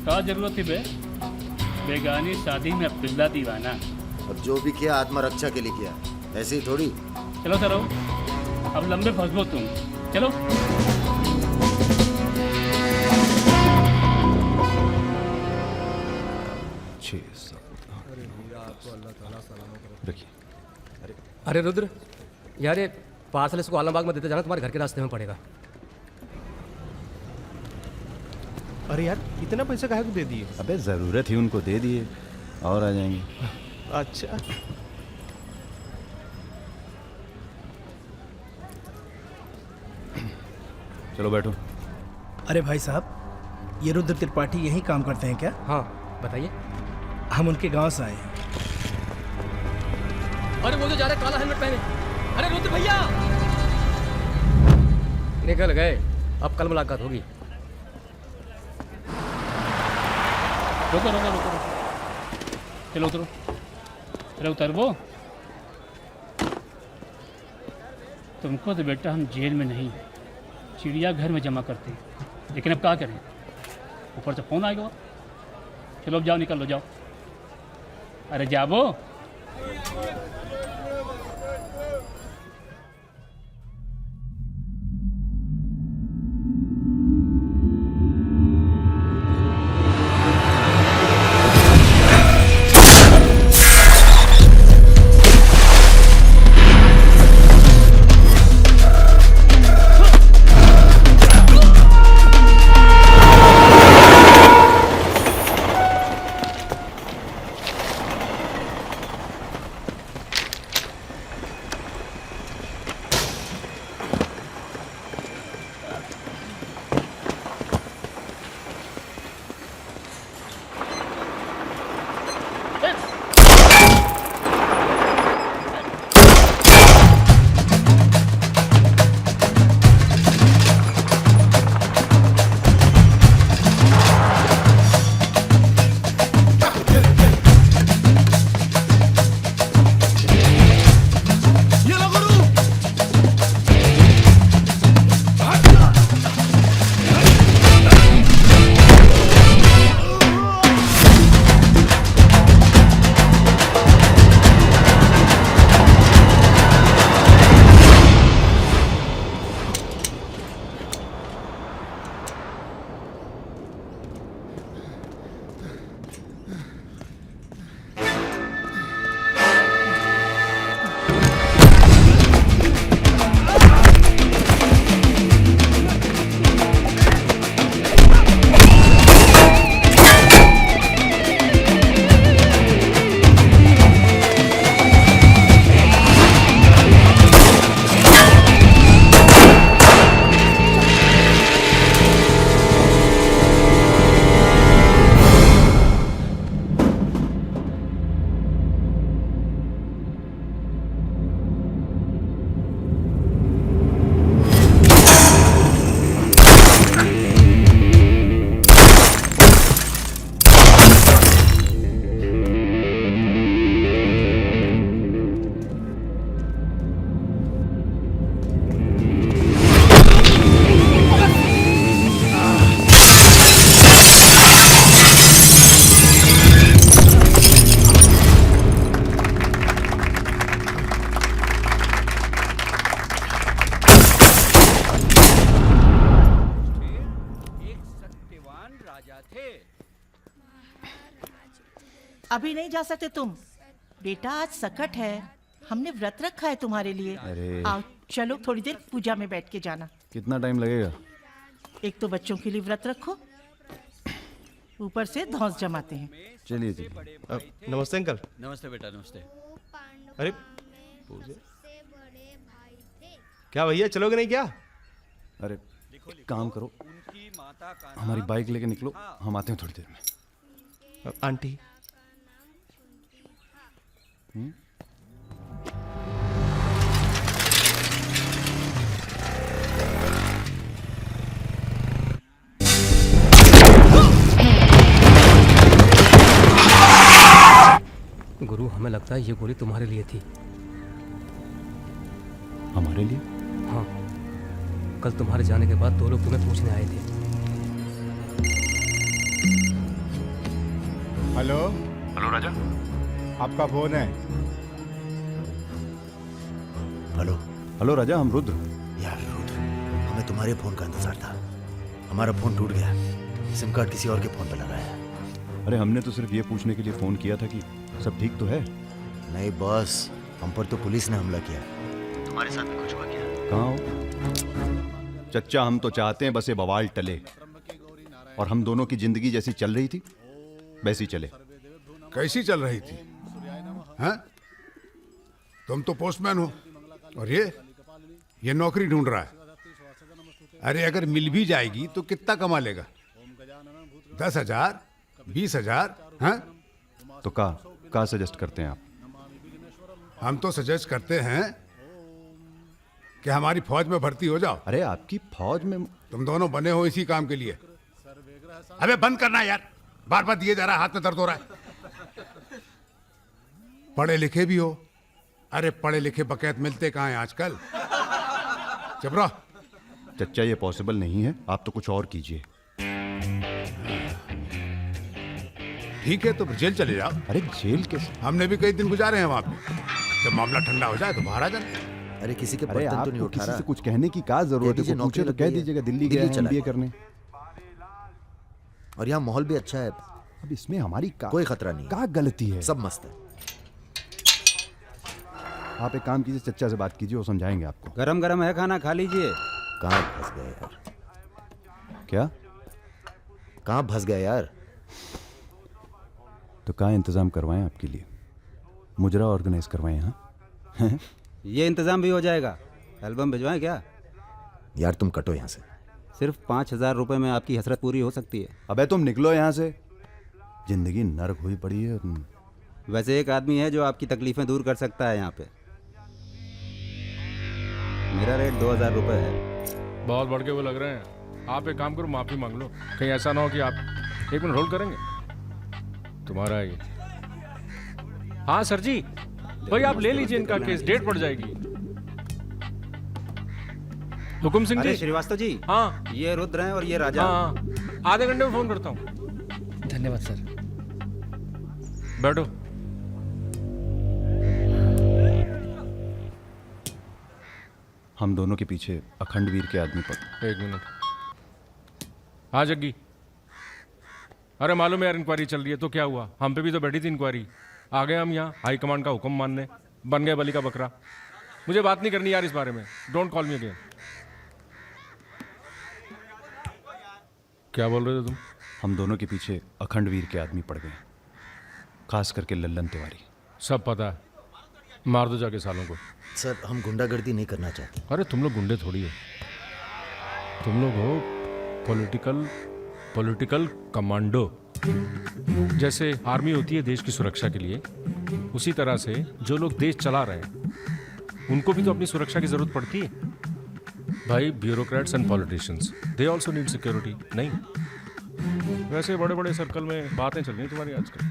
क्या जरूरत थी बे? बेगानी शादी में पिल्ला दीवाना। अब जो भी किया आत्मरक्षा के लिए किया, ऐसे ही थोड़ी। चलो सर, अब लंबे फंसो तुम। चलो। अरे रुद्र यार, ये पार्सल इसको आलमबाग में देते जाना, तुम्हारे घर के रास्ते में पड़ेगा। अरे यार, इतना पैसा काहे को दे दिए? अबे जरूरत ही उनको दे दिए और आ जाएंगे। अच्छा, चलो बैठो। अरे भाई साहब, ये रुद्र त्रिपाठी यही काम करते हैं क्या? हाँ बताइए। हम उनके गांव से आए हैं। अरे वो जो जा रहे काला हेलमेट पहने, अरे रुद्र भैया निकल गए। अब कल मुलाकात होगी। रुको रुको रुको, चलो उतरो। अरे उतर वो। तुमको तो बेटा हम जेल में नहीं, चिड़ियाघर में जमा करते हैं, लेकिन अब क्या करें, ऊपर से फोन आएगा। चलो अब जाओ, निकल लो, जाओ। अरे जाबो। अभी नहीं जा सकते तुम बेटा, आज सकट है, हमने व्रत रखा है तुम्हारे लिए। अरे। आओ चलो, थोड़ी देर पूजा में बैठ के जाना। कितना टाइम लगेगा? एक तो बच्चों के लिए व्रत रखो, ऊपर से धौंस जमाते हैं। चलिए जी। नमस्ते अंकल। नमस्ते बेटा, नमस्ते। अरे क्या भैया, चलोगे नहीं क्या? अरे एक काम करो, हमारी बाइक लेके निकलो, हम आते हैं थोड़ी देर में। आंटी गुरु, हमें लगता है ये गोली तुम्हारे लिए थी। हमारे लिए? हाँ, कल तुम्हारे जाने के बाद 2 लोग तुम्हें पूछने आए थे। हेलो हेलो राजा, आपका फोन है। हेलो हेलो राजा, हम रुद्र। यार रुद्र, हमें तुम्हारे फोन का इंतजार था। हमारा फोन टूट गया, सिम कार्ड किसी और के फोन पर लगा है। अरे हमने तो सिर्फ ये पूछने के लिए फोन किया था कि सब ठीक तो है। नहीं बॉस, हम पर तो पुलिस ने हमला किया। तुम्हारे साथ भी कुछ हुआ क्या? कहाँ हो चच्चा? हम तो चाहते हैं बस ये बवाल टले और हम दोनों की जिंदगी जैसी चल रही थी वैसी चले। कैसी चल रही थी? हैं? तुम तो पोस्टमैन हो और ये नौकरी ढूंढ रहा है। अरे अगर मिल भी जाएगी तो कितना कमा लेगा? 10,000, 20,000? हैं? तो का सजेस्ट करते हैं आप? हम तो सजेस्ट करते हैं कि हमारी फौज में भर्ती हो जाओ। अरे आपकी फौज में? तुम दोनों बने हो इसी काम के लिए। अबे बंद करना यार, बार बार दिए जा रहा है, हाथ में दर्द हो रहा है। पढ़े लिखे भी हो। अरे पढ़े लिखे बकैत मिलते कहाँ हैं आजकल? चुप रहो। चच्चा ये पॉसिबल नहीं है, आप तो कुछ और कीजिए। ठीक है तो जेल चले जाओ। अरे जेल कैसे? हमने भी कई दिन गुजारे हैं वहां पे। जब मामला ठंडा हो जाए तो बाहर आ जाना। अरे किसी के अरे बर्तन तो नहीं आपको उठा किसी रहा। से कुछ कहने की क्या जरूरत है? कोई पूछे तो कह दीजिएगा दिल्ली गया है MBA करने। और यहाँ माहौल भी अच्छा है। अब इसमें हमारी कोई खतरा नहीं, क्या गलती है? सब मस्त है। आप एक काम कीजिए, चच्चा से बात कीजिए, वो समझाएंगे आपको। गरम गरम है खाना, खा लीजिए। कहाँ फंस गए यार? क्या? कहाँ फंस गए यार? तो कहाँ इंतजाम करवाएं आपके लिए? मुजरा ऑर्गेनाइज करवाएं? यहाँ ये इंतजाम भी हो जाएगा। एल्बम भिजवाएं क्या? यार तुम कटो यहाँ से। सिर्फ 5,000 रुपए में आपकी हसरत पूरी हो सकती है। अबे तुम निकलो यहाँ से, जिंदगी नर्क हुई पड़ी है। वैसे एक आदमी है जो आपकी तकलीफें दूर कर सकता है यहाँ पे। मेरा रेट 2,000 रुपए है। बहुत बढ़ के वो लग रहे हैं। आप एक काम करो, माफी मांग लो। कहीं ऐसा ना हो कि आप 1 मिनट होल्ड करेंगे। तुम्हारा है ये। हाँ सर जी, भाई आप ले लीजिए इनका केस, डेट पड़ जाएगी। हुकुम सिंह जी। श्रीवास्तव जी। हाँ, ये रुद्र हैं और ये राजा। हाँ, आधे घंटे में फोन करता हूँ। धन्यवाद सर। बैठो। हम दोनों के पीछे अखंड वीर के आदमी पड़। 1 मिनट। हाँ जग्गी। अरे मालूम है यार, इंक्वायरी चल रही है तो क्या हुआ? हम पे भी तो बैठी थी इंक्वायरी। आ गए हम यहाँ हाई कमांड का हुक्म मानने, बन गए बलि का बकरा। मुझे बात नहीं करनी यार इस बारे में। Don't call me again. क्या बोल रहे थे तुम? हम दोनों के पीछे अखंड वीर के आदमी पड़ गए, खास करके लल्लन तिवारी। सब पता है, मार दो जाके सालों को। सर हम गुंडागर्दी नहीं करना चाहते। अरे तुम लोग गुंडे थोड़ी हो, तुम लोग हो पॉलिटिकल कमांडो। जैसे आर्मी होती है देश की सुरक्षा के लिए, उसी तरह से जो लोग देश चला रहे हैं उनको भी तो अपनी सुरक्षा की जरूरत पड़ती है भाई। Bureaucrats and politicians, they also need security. नहीं, वैसे बड़े बड़े सर्कल में बातें चल रही हैं तुम्हारी आजकल।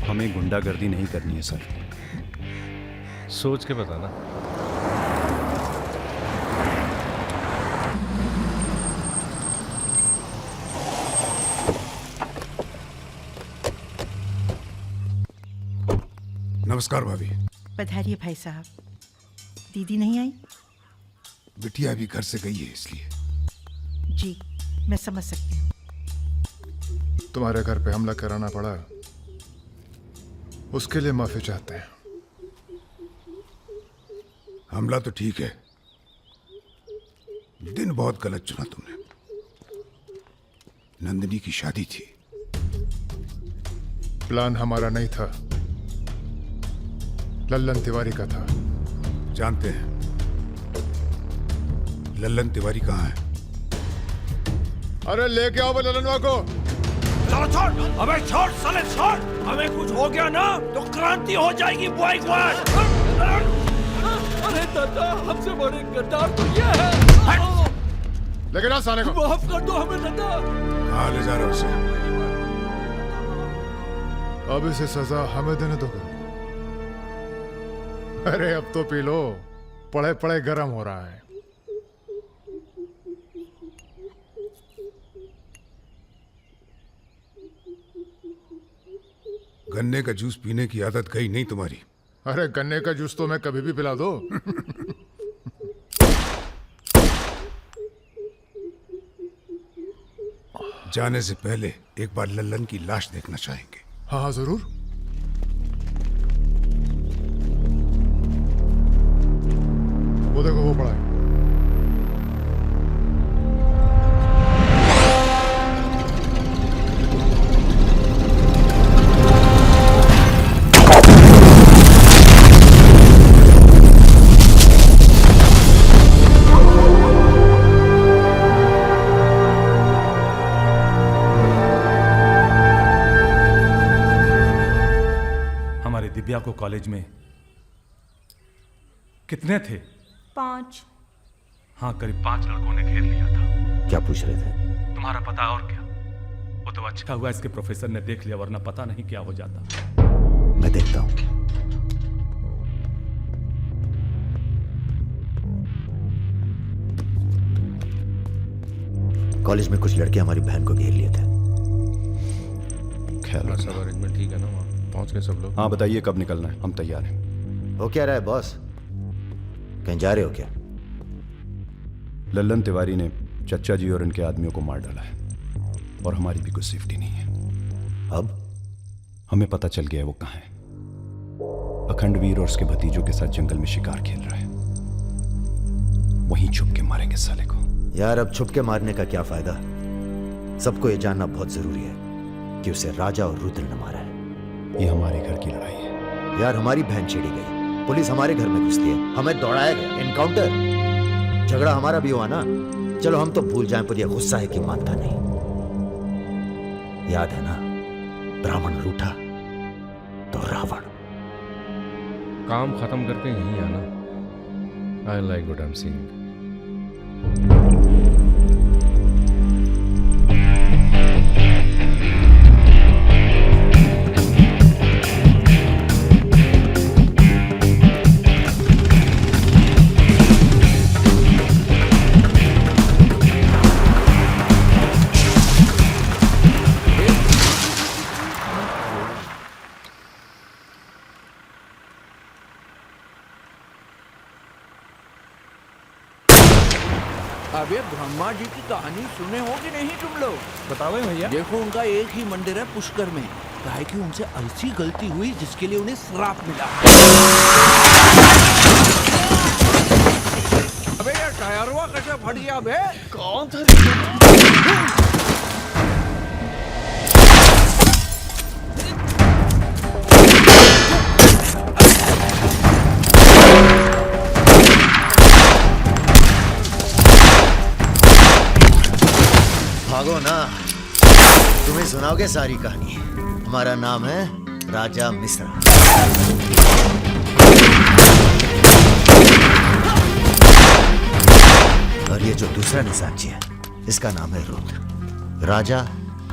हमें गुंडागर्दी नहीं करनी है सर। सोच के बताना। नमस्कार भाभी। पधारिए भाई साहब। दीदी नहीं आई? बिटिया अभी घर से गई है इसलिए। जी मैं समझ सकती हूँ। तुम्हारे घर पे हमला कराना पड़ा, उसके लिए माफी चाहते हैं। हमला तो ठीक है, दिन बहुत गलत चुना तुमने। नंदिनी की शादी थी। प्लान हमारा नहीं था, लल्लन तिवारी का था। जानते हैं लल्लन तिवारी कहाँ है? अरे लेके आओ लल्लनवा को। छोड़, अबे छोड़ साले छोड़। हमें कुछ हो गया ना तो क्रांति हो जाएगी बॉय। अरे दादा, हमसे बड़े गद्दार तो ये है। लेके जा साले को। माफ कर दो हमें दादा। कहाँ ले जा रहे हो उसे? अब इसे सजा हमें देने दो। अरे अब तो पी लो, पड़े पड़े गरम हो रहा है। गन्ने का जूस पीने की आदत गई नहीं तुम्हारी। अरे गन्ने का जूस तो मैं कभी भी पिला दो। जाने से पहले एक बार लल्लन की लाश देखना चाहेंगे। हाँ हाँ जरूर। वो देखो वो पड़ा है। दिव्या को कॉलेज में कितने थे? 5। हाँ, करीब 5 लड़कों ने घेर लिया था। क्या पूछ रहे थे? तुम्हारा पता और क्या? वो तो अच्छा हुआ इसके प्रोफेसर ने देख लिया, वरना पता नहीं क्या हो जाता। मैं देखता हूं। कॉलेज में कुछ लड़के हमारी बहन को घेर लिए थे। ख्याल सब अरेंजमेंट ठीक है ना? वहाँ पहुंच गए सब लोग? हाँ बताइए कब निकलना है, हम तैयार हैं। हो क्या रहा है बॉस? कहीं जा रहे हो क्या? लल्लन तिवारी ने चच्चा जी और इनके आदमियों को मार डाला है और हमारी भी कुछ सेफ्टी नहीं है। अब हमें पता चल गया है वो कहाँ है। अखंडवीर और उसके भतीजों के साथ जंगल में शिकार खेल रहा है। वहीं छुप के मारेंगे साले को। यार अब छुप के मारने का क्या फायदा? सबको ये जानना बहुत जरूरी है कि उसे राजा और रुद्र ने मारा है। ये हमारे घर की लड़ाई है। यार हमारी बहन छेड़ी गई, पुलिस हमारे घर में घुसती है, हमें दौड़ाया गया, एनकाउंटर। झगड़ा हमारा भी हुआ ना। चलो हम तो भूल जाएं, पर यह गुस्सा है कि मानता नहीं। याद है ना, ब्राह्मण रूठा तो रावण। काम खत्म करके यहीं आना। I like what I am seeing. अबे ब्रह्मा जी की कहानी सुने हो कि नहीं तुम लोग? बताओ भैया। देखो उनका एक ही मंदिर है पुष्कर में। काहे कि उनसे ऐसी गलती हुई जिसके लिए उन्हें श्राप मिला। अबे यार टायरवा कैसे फट गया बे? कौन था? भागो ना, तुम्हें सुनाओगे सारी कहानी। हमारा नाम है राजा मिश्रा। और ये जो दूसरा निशानची है, इसका नाम है रुद्र। राजा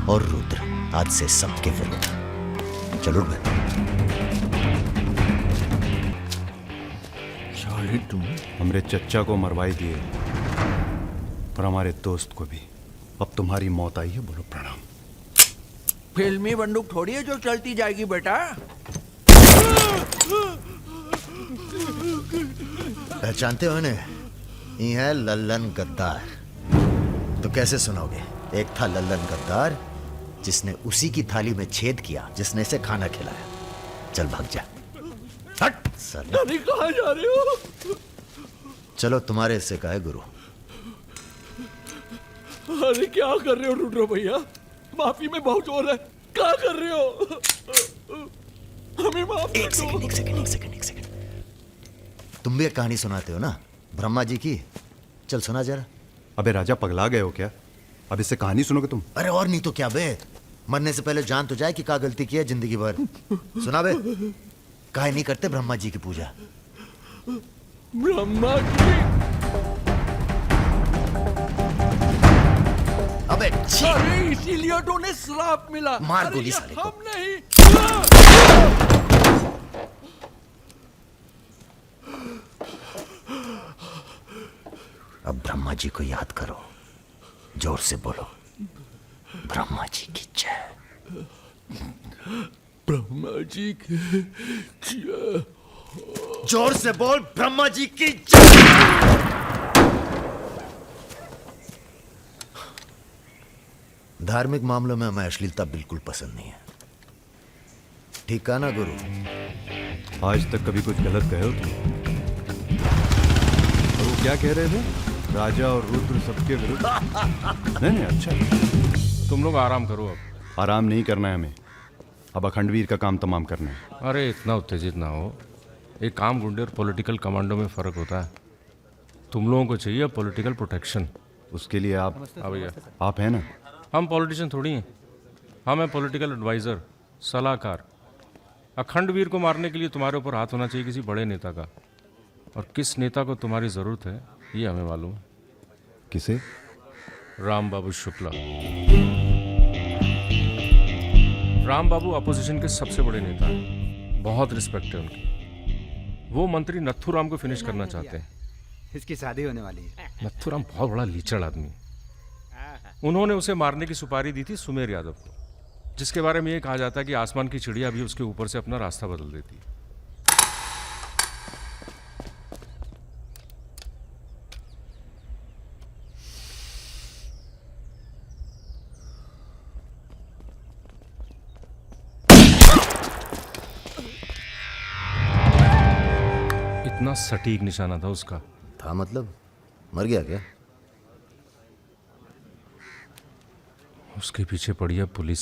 और रुद्र आज से सबके विरुद्ध। चलो तुम हमरे चच्चा को मरवाई दिए और हमारे दोस्त को भी। अब तुम्हारी मौत आई है, बोलो प्रणाम। फिल्मी बंदूक थोड़ी है जो चलती जाएगी बेटा। पहचानते हो इन्हें? ये है लल्लन गद्दार। तो कैसे सुनाओगे? एक था लल्लन गद्दार जिसने उसी की थाली में छेद किया जिसने इसे खाना खिलाया। चल भाग जा। हट साला। कहाँ जा रहे हो? चलो तुम्हारे हिस्से का है गुरु। अरे क्या कर रहे हो रुद्र भैया? माफी में बहुत जोर है, क्या कर रहे हो? हमें माफ कर दो। एक सेकंड। तुम भी एक कहानी सुनाते हो ना ब्रह्मा जी की, चल सुना जरा। अबे राजा पगला गए हो क्या? अब इससे कहानी सुनोगे तुम? अरे और नहीं तो क्या बे, मरने से पहले जान तो जाए कि क्या गलती की है जिंदगी भर। सुना बे, काहे नहीं करते ब्रह्मा जी की पूजा? ब्रह्मा जी? अबे अरे इसीलिए तो उन्हें श्राप मिला। मार गोली साले को। हम नहीं। अब ब्रह्मा जी को याद करो, जोर से बोलो, ब्रह्मा जी की जय। ब्रह्मा जी की जय। जोर से बोल, ब्रह्मा जी की जय। धार्मिक मामलों में हमें अश्लीलता बिल्कुल पसंद नहीं है, ठीक कहा ना गुरु? आज तक कभी कुछ गलत कहे हो तुम? और वो क्या कह रहे थे? राजा और रुद्र सबके विरुद्ध? नहीं अच्छा। तुम लोग आराम करो। अब आराम नहीं करना है हमें, अब अखंडवीर का काम तमाम करना है। अरे इतना उत्तेजित ना हो, एक काम गुंडे और पॉलिटिकल कमांडो में फ़र्क होता है। तुम लोगों को चाहिए पॉलिटिकल प्रोटेक्शन। उसके लिए आप भैया आप हैं ना? हम पॉलिटिशियन थोड़ी हैं, हम हैं पॉलिटिकल एडवाइज़र, सलाहकार। अखंडवीर को मारने के लिए तुम्हारे ऊपर हाथ होना चाहिए किसी बड़े नेता का, और किस नेता को तुम्हारी ज़रूरत है ये हमें मालूम है। किसे? राम बाबू शुक्ला। राम बाबू अपोजिशन के सबसे बड़े नेता हैं, बहुत रिस्पेक्ट है उनकी। वो मंत्री नथुराम को फिनिश करना चाहते हैं। इसकी शादी होने वाली है। नथुराम बहुत बड़ा लीचड़ आदमी, उन्होंने उसे मारने की सुपारी दी थी सुमेर यादव को, जिसके बारे में ये कहा जाता है कि आसमान की चिड़िया भी उसके ऊपर से अपना रास्ता बदल देती है। इतना सटीक निशाना था उसका। था मतलब? मर गया क्या? उसके पीछे पड़ी है पुलिस,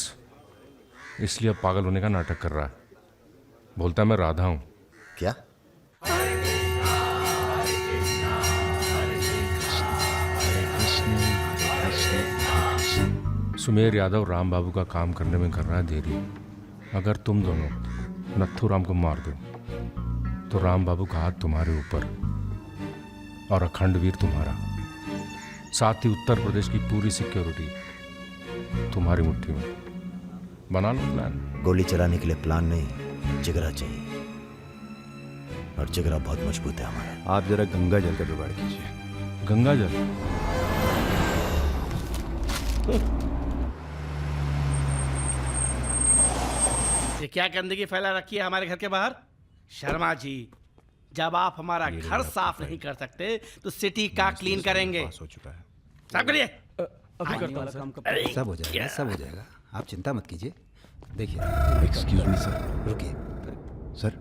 इसलिए अब पागल होने का नाटक कर रहा है। बोलता है मैं राधा हूं। क्या? सुमेर यादव राम बाबू का काम करने में कर रहा है देरी। अगर तुम दोनों नथुराम को मार दो तो राम बाबू का हाथ तुम्हारे ऊपर और अखंडवीर तुम्हारा, साथ ही उत्तर प्रदेश की पूरी सिक्योरिटी तुम्हारी मुट्ठी में। बना लो प्लान। गोली चलाने के लिए प्लान नहीं, जिगरा चाहिए, और जिगरा बहुत मजबूत है हमारा। आप जरा गंगा जल का जुगाड़ कीजिए। गंगा जल? ये क्या गंदगी फैला रखी है हमारे घर के बाहर? शर्मा जी, जब आप हमारा घर साफ नहीं कर सकते तो सिटी का क्लीन करेंगे। साफ करिए। सब हो जाएगा, सब हो जाएगा, आप चिंता मत कीजिए। देखिए, एक्सक्यूज मी सर। रुकिए सर,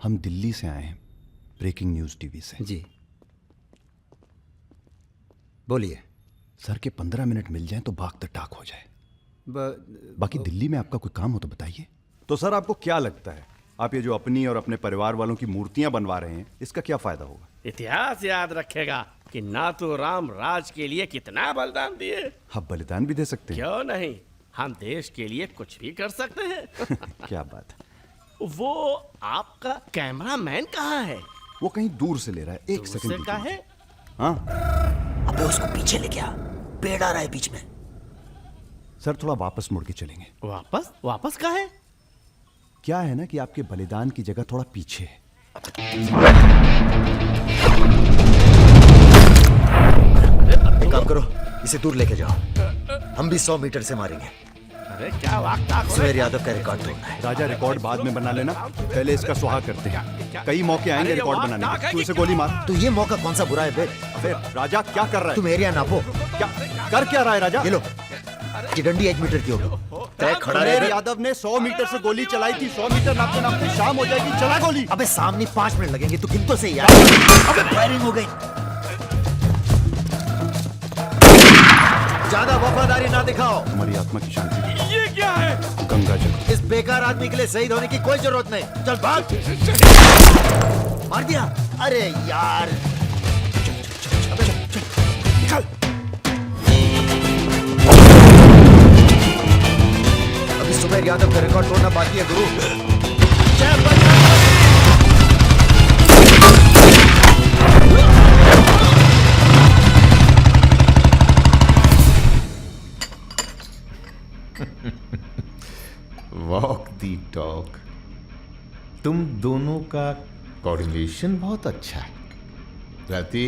हम दिल्ली से आए हैं, ब्रेकिंग न्यूज़ टीवी से। जी बोलिए। सर के 15 मिनट मिल जाएं तो बाग द टाक हो जाए। बाकी दिल्ली में आपका कोई काम हो तो बताइए। तो सर आपको क्या लगता है, आप ये जो अपनी और अपने परिवार वालों की मूर्तियां बनवा रहे हैं, इसका क्या फायदा होगा? इतिहास याद रखेगा कि नाथुराम राज के लिए कितना बलिदान दिए। आप बलिदान भी दे सकते हैं? क्यों नहीं, हम देश के लिए कुछ भी कर सकते हैं। क्या बात है। वो आपका कैमरामैन कहाँ है? वो कहीं दूर से ले रहा है, एक सेकंड का है। हाँ, अबे उसको पीछे ले गया, पेड़ आ रहा है बीच में। सर थोड़ा वापस मुड़ के चलेंगे। वापस? वापस कहाँ है? क्या है ना कि आपके बलिदान की जगह थोड़ा पीछे है। एक काम करो, इसे दूर लेके जाओ, हम भी 100 मीटर से मारेंगे। अरे क्या वाकता सुमेर यादव का रिकॉर्ड तोड़ना है। राजा रिकॉर्ड बाद में बना लेना, पहले इसका सुहाग करते हैं। कई मौके आएंगे रिकॉर्ड बनाने के। तू इसे गोली मार। तो ये मौका कौन सा बुरा है बे? अबे राजा क्या कर रहा है? तुम एरिया नापो। क्या कर क्या रहा है राजा? ये लो, ये डंडी 1 मीटर की होगी। तय खड़ा सुमेर यादव ने 100 मीटर से गोली चलाई थी। 100 मीटर नापते नापते शाम हो जाएगी, चला गोली। अबे सामने 5 मिनट लगेंगे, तो गिन तो सही यार। अबे फायरिंग हो गई। ज्यादा वफादारी ना दिखाओ। हमारी आत्मा की शांति के लिए ये क्या है? गंगा जल। इस बेकार आदमी के लिए शहीद होने की कोई जरूरत नहीं। चल भाग। मार दिया? अरे यार। चल। अभी सुमेर यादव का रिकॉर्ड तोड़ना बाकी है गुरु। जय बजरंग। वॉक दी टॉक। तुम दोनों का कोऑर्डिनेशन बहुत अच्छा है। रति,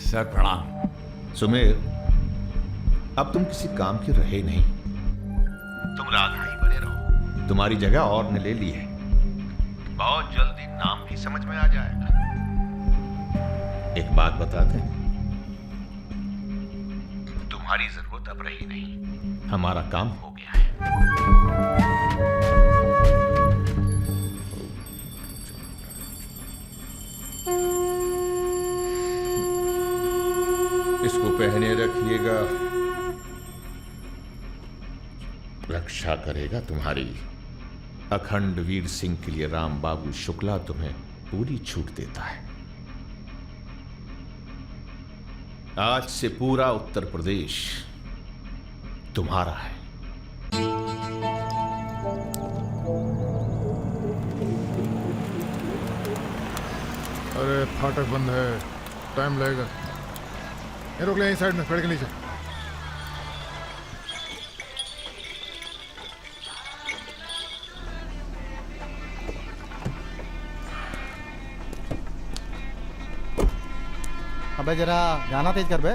सर प्रणाम। सुमेर, अब तुम किसी काम के रहे नहीं। तुम राधा ही बने रहो। तुम्हारी जगह और ने ले ली है। बहुत जल्दी नाम भी समझ में आ जाएगा। एक बात बता दें, तुम्हारी जरूरत अब रही नहीं। हमारा काम हो गया है। इसको पहने रखिएगा, रक्षा करेगा तुम्हारी। अखंड वीर सिंह के लिए राम बाबू शुक्ला तुम्हें पूरी छूट देता है। आज से पूरा उत्तर प्रदेश तुम्हारा है। अरे फाटक बंद है, टाइम लगेगा। ये रोक ले, यहीं साइड में पेड़ के नीचे। अबे जरा गाना तेज कर बे।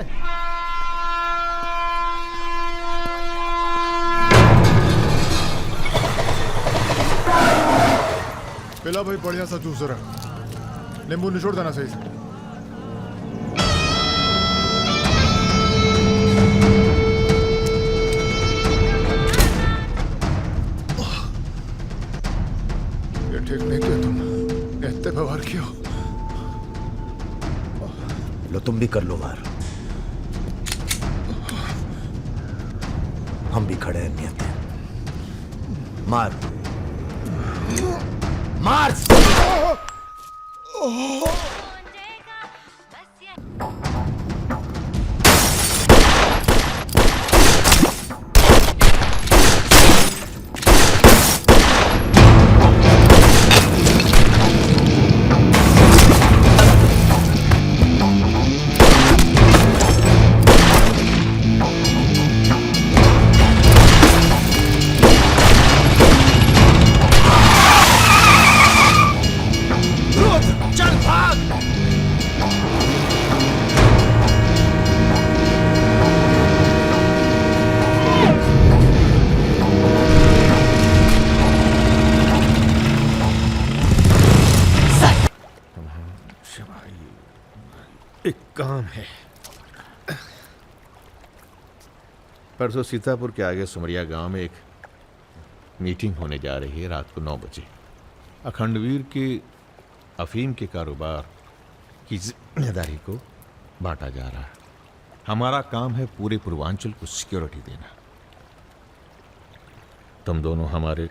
पिला भाई बढ़िया सा जूस रहा। नींबू निचोड़ देना सही से। ये ठीक नहीं किया तुम, इतने व्यवहार किया। लो तुम भी कर लो वार। हम भी खड़े हैं नियत है। मार मार। एक काम है। परसों सीतापुर के आगे सुमरिया गांव में एक मीटिंग होने जा रही है रात को 9 बजे। अखंडवीर के अफीम के कारोबार की जिम्मेदारी को बांटा जा रहा है। हमारा काम है पूरे पूर्वांचल को सिक्योरिटी देना। तुम दोनों हमारे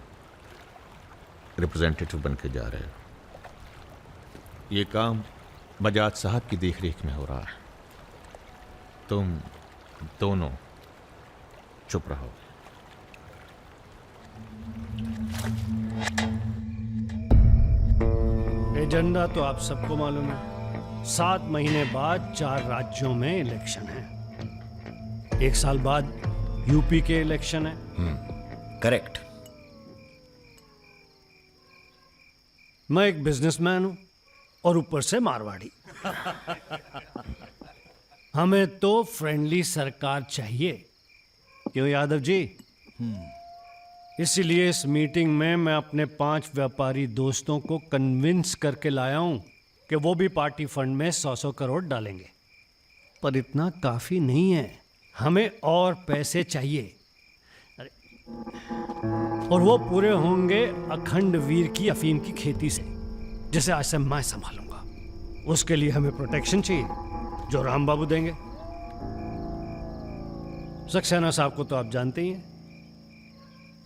रिप्रेजेंटेटिव बन के जा रहे हो। ये काम बजाज साहब की देखरेख में हो रहा है। तुम दोनों चुप रहो। एजेंडा तो आप सबको मालूम है। 7 महीने बाद 4 राज्यों में इलेक्शन है। 1 साल बाद यूपी के इलेक्शन है। करेक्ट। मैं एक बिजनेसमैन हूं और ऊपर से मारवाड़ी। हमें तो फ्रेंडली सरकार चाहिए, क्यों यादव जी? इसीलिए इस मीटिंग में मैं अपने 5 व्यापारी दोस्तों को कन्विंस करके लाया हूं कि वो भी पार्टी फंड में 100-100 करोड़ डालेंगे। पर इतना काफी नहीं है, हमें और पैसे चाहिए। अरे और वो पूरे होंगे अखंड वीर की अफीम की खेती से, जिसे आज से मैं संभालूंगा। उसके लिए हमें प्रोटेक्शन चाहिए, जो राम बाबू देंगे। सक्सेना साहब को तो आप जानते ही हैं,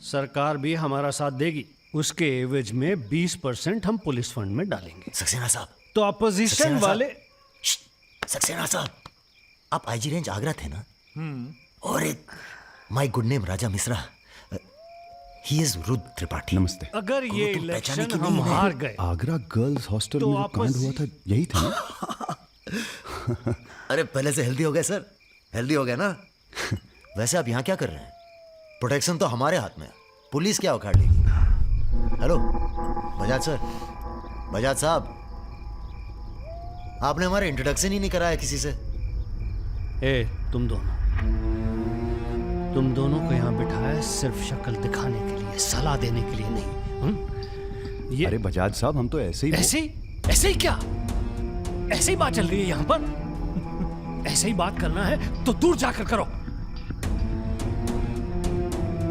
सरकार भी हमारा साथ देगी। उसके एवज में 20% हम पुलिस फंड में डालेंगे। सक्सेना साहब तो अपोजिशन वाले। सक्सेना साहब, आप आईजी रेंज आगरा थे ना? और एक my good name Raja Mishra, he is Rudra Tripathi. नमस्ते। अगर ये इलेक्शन हम हार गए, आगरा गर्ल्स हॉस्टल तो में जो कांड हुआ था यही था ना? अरे पहले से हेल्दी हो गए सर, हेल्दी हो गए ना? वैसे आप यहाँ क्या कर रहे हैं? प्रोटेक्शन तो हमारे हाथ में है, पुलिस क्या उखाड़ लेगी? हेलो बजाज सर, बजाज साहब, आपने हमारा इंट्रोडक्शन ही नहीं कराया किसी से। ए, तुम दोनों को यहाँ बिठाया सिर्फ शक्ल दिखाने के लिए, सलाह देने के लिए नहीं। ये अरे बजाज साहब, हम तो ऐसे ही ऐसे ही क्या? ऐसे ही बात चल रही है यहाँ पर। ऐसे ही बात करना है तो दूर जाकर करो।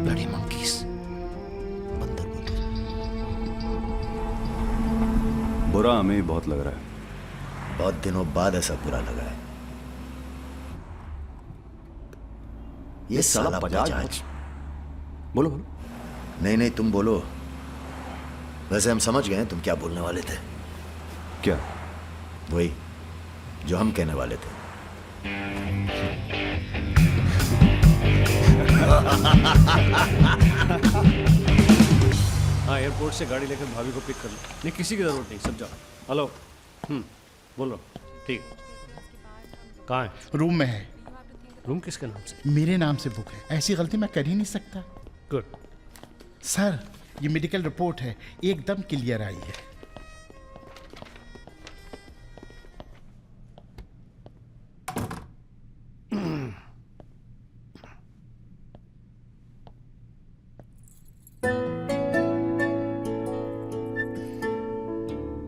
Bloody monkeys. बुरा हमें बहुत लग रहा है। बहुत दिनों बाद ऐसा बुरा लगा है। ये साला बजाज। बोलो। नहीं तुम बोलो। वैसे हम समझ गए तुम क्या बोलने वाले थे। क्या? वही जो हम कहने वाले थे। हाँ, एयरपोर्ट से गाड़ी लेकर भाभी को पिक कर लो। नहीं, किसी की जरूरत नहीं, सब जाओ। हेलो, बोलो। ठीक, कहाँ है? रूम में है। रूम किसके नाम से? मेरे नाम से बुक है, ऐसी गलती मैं कर ही नहीं सकता। गुड। सर, ये मेडिकल रिपोर्ट है, एकदम क्लियर आई है।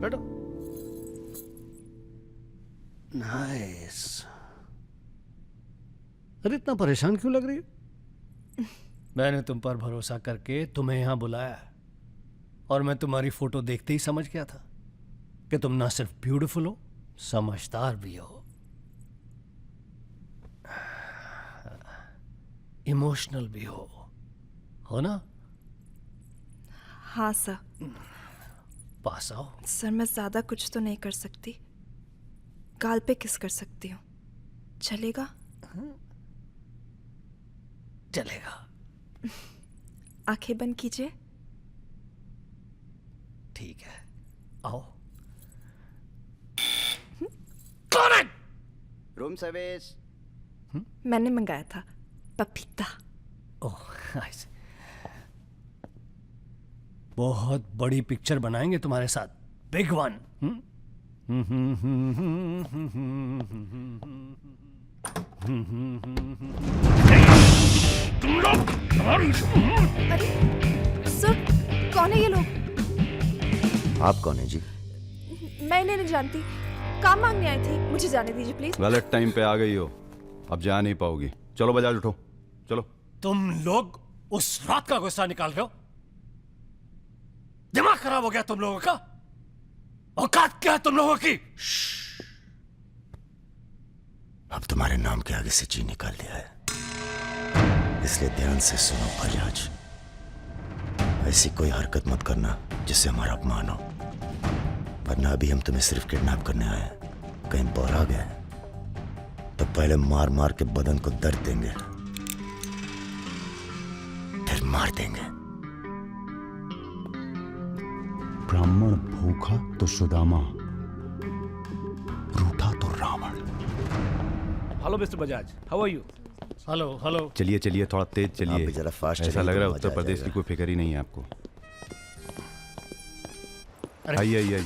बैठो। नाइस। अरे इतना परेशान क्यों लग रही है? मैंने तुम पर भरोसा करके तुम्हें यहां बुलाया, और मैं तुम्हारी फोटो देखते ही समझ गया था कि तुम ना सिर्फ ब्यूटीफुल हो, समझदार भी हो, इमोशनल भी हो ना? हाँ सर। पास आओ। सर, मैं ज्यादा कुछ तो नहीं कर सकती, गाल पे किस कर सकती हूँ, चलेगा? चलेगा। आंखें बंद कीजिए। ठीक है, आओ। कौन है? Room service. मैंने मंगाया था, पपीता। ओह, नाइस। बहुत बड़ी पिक्चर बनाएंगे तुम्हारे साथ, बिग वन। तुम लोग। अरे सर, कौन है ये लोग? आप कौन है जी? मैं इन्हें नहीं जानती, काम मांगने आई थी, मुझे जाने दीजिए प्लीज। गलत टाइम पे आ गई हो, अब जा नहीं पाओगी। चलो बजाज, उठो चलो। तुम लोग उस रात का गुस्सा निकाल रहे हो? दिमाग खराब हो गया तुम लोगों का? औकात क्या है तुम लोगों की? अब तुम्हारे नाम के आगे से जी निकाल दिया है, इसलिए ध्यान से सुनो बजाज। ऐसी कोई हरकत मत करना जिससे हमारा अपमान हो, वरना अभी हम तुम्हें सिर्फ किडनैप करने आए हैं। कहीं बौरा गए तो पहले मार मार के बदन को दर्द देंगे, फिर मार देंगे। ब्राह्मण भूखा तो सुदामा, रूठा तो Ravan. Hello mister Bajaj, how are you? Hello. चलिए चलिए, थोड़ा तेज चलिए। जरा फास्ट। ऐसा लग रहा है उत्तर प्रदेश की कोई फिक्र ही नहीं है आपको। आइए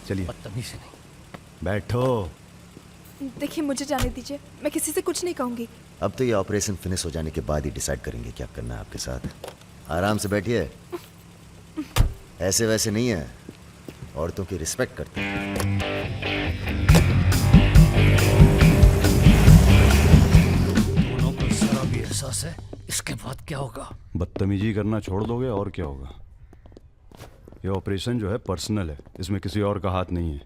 चलिए। बदतमीज नहीं। बैठो। देखिए, मुझे जाने दीजिए, मैं किसी से कुछ नहीं कहूंगी। अब तो ये ऑपरेशन फिनिश हो जाने के बाद ही डिसाइड करेंगे क्या करना है आपके साथ। आराम से बैठिए, ऐसे वैसे नहीं है, औरतों की रिस्पेक्ट करते हैं। दोनों को जरा भी एहसास है इसके बाद क्या होगा? बदतमीजी करना छोड़ दोगे और क्या होगा। ये ऑपरेशन जो है पर्सनल है, इसमें किसी और का हाथ नहीं है,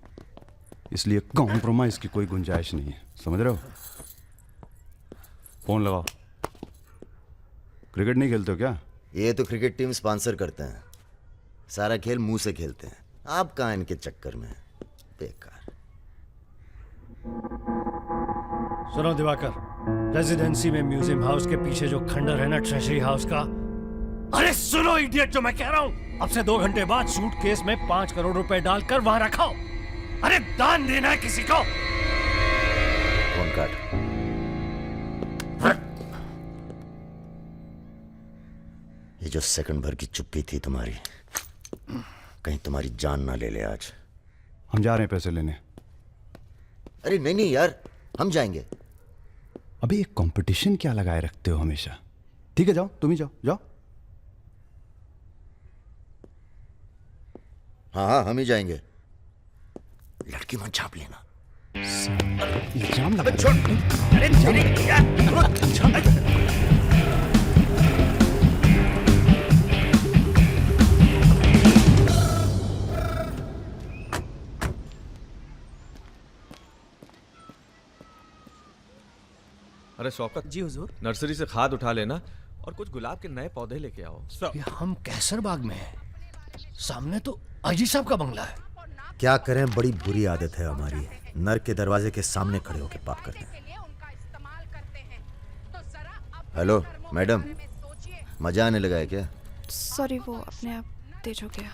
इसलिए कॉम्प्रोमाइज की कोई गुंजाइश नहीं है, समझ रहे हो। फोन लगाओ। क्रिकेट नहीं खेलते हो क्या? ये तो क्रिकेट टीम स्पॉन्सर करते हैं, सारा खेल मुंह से खेलते हैं। आप कहाँ इनके चक्कर में, बेकार। सुनो दिवाकर, रेजिडेंसी में म्यूजियम हाउस के पीछे जो खंडर है ना ट्रेजरी हाउस का, अरे सुनो इडियट, जो मैं कह रहा हूं, अब से 2 घंटे बाद सूटकेस में 5 करोड़ रुपए डालकर वहां रखाओ। अरे दान देना है किसी को। फोन काट। ये जो सेकंड भर की चुप्पी थी तुम्हारी, कहीं तुम्हारी जान ना ले ले आज। हम जा रहे हैं पैसे लेने। अरे नहीं नहीं यार, हम जाएंगे। अबे एक कंपटीशन क्या लगाए रखते हो हमेशा। ठीक है जाओ, तुम ही जाओ, जाओ। हाँ हाँ हम ही जाएंगे। लड़की मत छाप लेना। इल्जाम लगा। छोड़। अरे अरे शौकत जी हुजूर, नर्सरी से खाद उठा लेना और कुछ गुलाब के नए पौधे लेके आओ। ये हम कैसर बाग में हैं, सामने तो अजी साहब का बंगला है। क्या करें, बड़ी बुरी आदत है हमारी, नर के दरवाजे के सामने खड़े होकर पाप करते हैं। हेलो मैडम, मजा आने लगा है क्या? सॉरी, वो अपने आप तेज हो गया।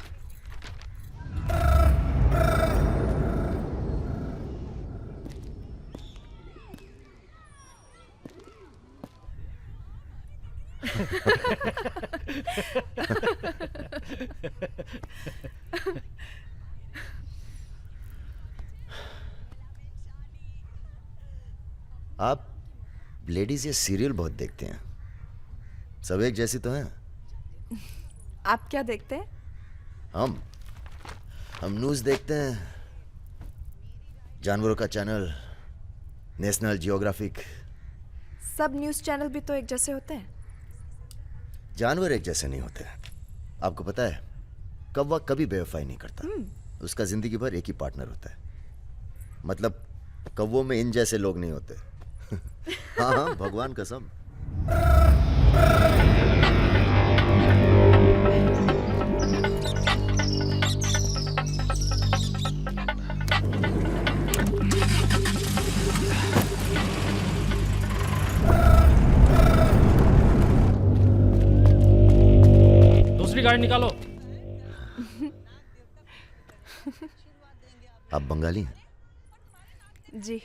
आप लेडीज ये सीरियल बहुत देखते हैं, सब एक जैसी तो हैं। आप क्या देखते हैं? हम न्यूज़ देखते हैं, जानवरों का चैनल, नेशनल जियोग्राफिक। सब न्यूज़ चैनल भी तो एक जैसे होते हैं। जानवर एक जैसे नहीं होते। आपको पता है, कौवा कभी बेवफाई नहीं करता, उसका जिंदगी भर एक ही पार्टनर होता है। मतलब कौवों में इन जैसे लोग नहीं होते। हाँ हाँ, भगवान कसम। दूसरी गाड़ी निकालो। आप बंगाली हैं? जी।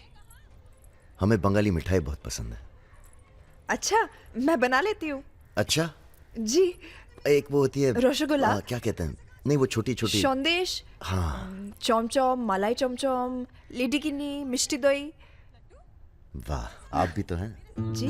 हमें बंगाली मिठाई बहुत पसंद है। अच्छा, मैं बना लेती हूँ। अच्छा जी। एक वो होती है रसगुल्ला। क्या कहते हैं, नहीं वो छोटी छोटी। सौंदेश। हाँ। चमचम, मलाई चमचम, लेडीकिनी, मिष्टी दही। वाह, आप भी तो हैं। जी।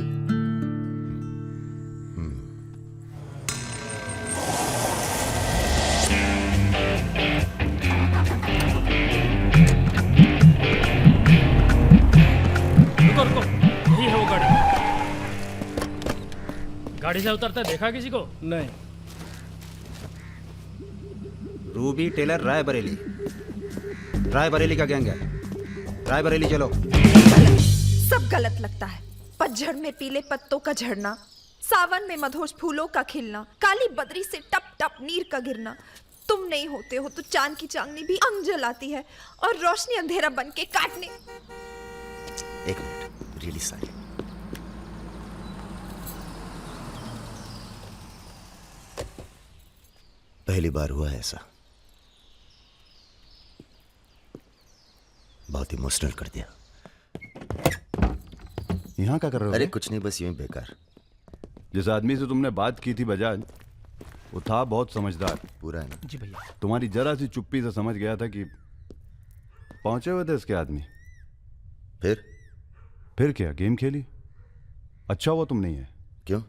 रुको रुको, यही है वो गाड़ी। गाड़ी से उतरता देखा किसी को? नहीं। रूबी टेलर रायबरेली, रायबरेली का गैंग है। रायबरेली चलो। सब गलत लगता है। पतझड़ में पीले पत्तों का झड़ना, सावन में मधोश फूलों का खिलना, काली बदरी से टप टप नीर का गिरना। तुम नहीं होते हो तो चांद की चांदनी भी अंग जलाती है और रोशनी अंधेरा बन के काटने। एक मिनट, रियली सॉरी। पहली बार हुआ है ऐसा, बहुत इमोशनल कर दिया। यहाँ क्या कर रहे हो? अरे कुछ नहीं, बस यूं ही बेकार। जिस आदमी से तुमने बात की थी बजाज, वो था बहुत समझदार। पूरा है ना? जी भैया। तुम्हारी जरा सी चुप्पी से समझ गया था कि पहुंचे हुए थे इसके आदमी। फिर क्या गेम खेली? अच्छा हुआ तुम नहीं है। क्यों?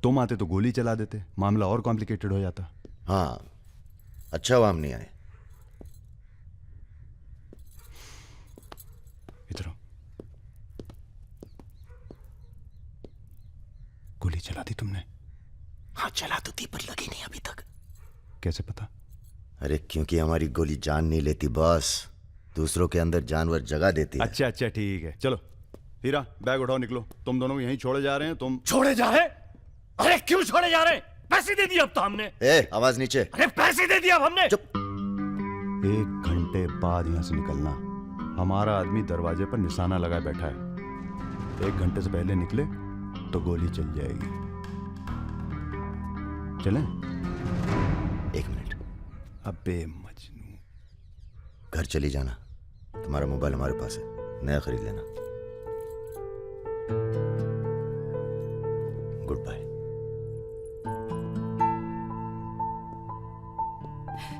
तुम आते तो गोली चला देते, मामला और कॉम्प्लिकेटेड हो जाता। हाँ, अच्छा हुआ हम नहीं आए। इधर गोली चला दी तुमने? हाँ चला तो थी पर लगी नहीं अभी तक। कैसे पता? अरे क्योंकि हमारी गोली जान नहीं लेती बॉस, दूसरों के अंदर जानवर जगह देती है। अच्छा अच्छा ठीक है, चलो हीरा बैग उठाओ, निकलो। तुम दोनों यहीं छोड़े जा रहे हैं। तुम छोड़े जा रहे? अरे क्यों छोड़े जा रहे? पैसे दे दिए अब तो हमने। आवाज नीचे। अरे पैसे दे दिए अब हमने। चुप। 1 घंटे बाद यहाँ से निकलना। हमारा आदमी दरवाजे पर निशाना लगाए बैठा है। 1 घंटे से पहले निकले तो गोली चल जाएगी। चलें? 1 मिनट। अबे मजनू, घर चली जाना, तुम्हारा मोबाइल हमारे पास है, नया खरीद लेना। Goodbye.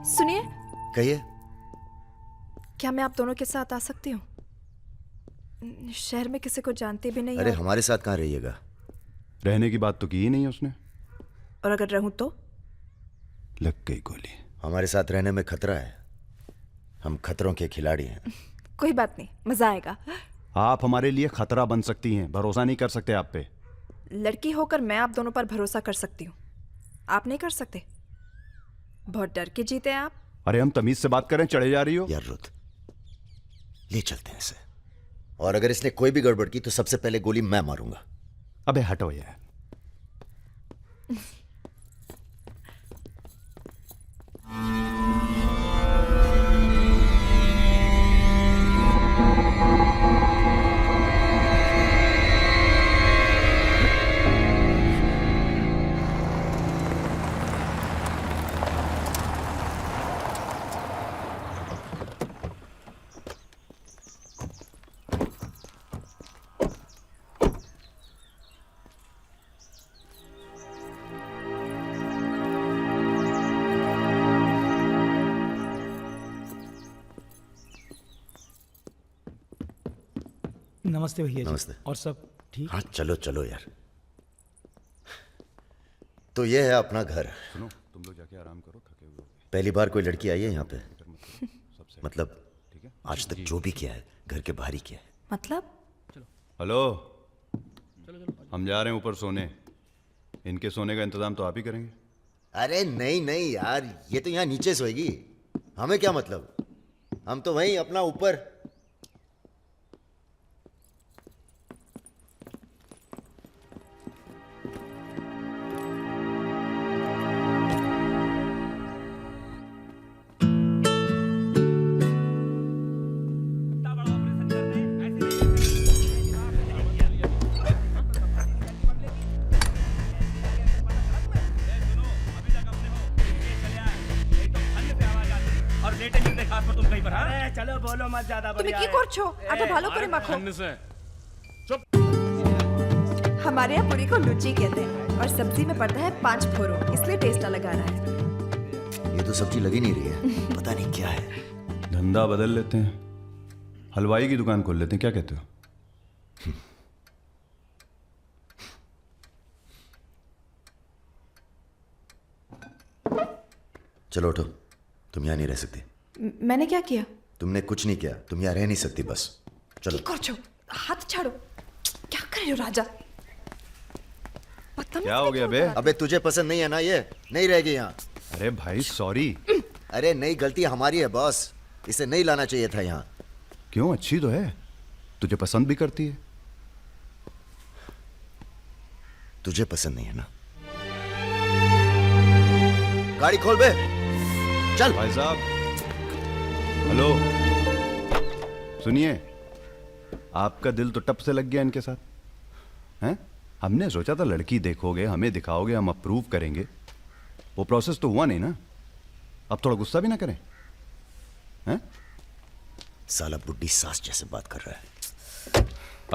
सुनिए। कहिए। क्या मैं आप दोनों के साथ आ सकती हूँ? शहर में किसी को जानते भी नहीं। अरे हमारे साथ कहाँ रहिएगा? रहने की बात तो की ही नहीं उसने। और अगर रहूं तो? लग गई गोली। हमारे साथ रहने में खतरा है, हम खतरों के खिलाड़ी हैं। कोई बात नहीं, मजा आएगा। आप हमारे लिए खतरा बन सकती हैं, भरोसा नहीं कर सकते आप पे। लड़की होकर मैं आप दोनों पर भरोसा कर सकती हूँ, आप नहीं कर सकते। बहुत डर के जीते हैं आप। अरे हम तमीज से बात करें, चढ़े जा रही हो यार। रुत, ले चलते हैं इसे, और अगर इसने कोई भी गड़बड़ की तो सबसे पहले गोली मैं मारूंगा। अबे हटो यार। नमस्ते भैया जी। नमस्ते। और सब ठीक? हाँ चलो चलो यार। तो ये है अपना घर। सुनो, तुम लोग जाके आराम करो, थके हुए हो। पहली बार कोई लड़की आई है यहाँ पे? मतलब आज तक जो भी किया है घर के बाहर ही किया है। मतलब? हेलो, हम जा रहे हैं ऊपर सोने। इनके सोने का इंतजाम तो आप ही करेंगे। अरे नहीं नहीं यार, ये तो यहाँ नीचे सोएगी, हमें क्या मतलब, हम तो वहीं अपना ऊपर। चलो बोलो मत ज्यादा। তুমি কি করছো? আটা ভালো করে মাখো। हमारे यहाँ पूरी को लुच्ची कहते हैं और सब्जी में पड़ता है 5 फोरो, इसलिए टेस्ट अलग आ रहा है। ये तो सब्जी लगी नहीं रही है, पता नहीं क्या है। धंधा बदल लेते हैं, हलवाई की दुकान खोल लेते हैं, क्या कहते हो? चलो उठो, तुम यहाँ नहीं रह सकती। मैंने क्या किया? तुमने कुछ नहीं किया, तुम यहाँ रह नहीं सकती, बस चलो। কি করছো? हाथ छाड़ो। क्या कर रहे हो राजा? क्या हो गया बे? अबे तुझे पसंद नहीं है ना, ये नहीं रहेगी यहाँ। अरे भाई सॉरी। अरे नई गलती हमारी है बॉस, इसे नहीं लाना चाहिए था यहाँ। क्यों, अच्छी तो है, तुझे पसंद भी करती है। तुझे पसंद नहीं है ना? गाड़ी खोल बे, चल। भाई साहब हेलो, सुनिए, आपका दिल तो टप से लग गया इनके साथ, हैं? हमने सोचा था लड़की देखोगे, हमें दिखाओगे, हम अप्रूव करेंगे। वो प्रोसेस तो हुआ नहीं ना। अब थोड़ा गुस्सा भी ना करें, हैं? साला बुड्ढी सास जैसे बात कर रहा है।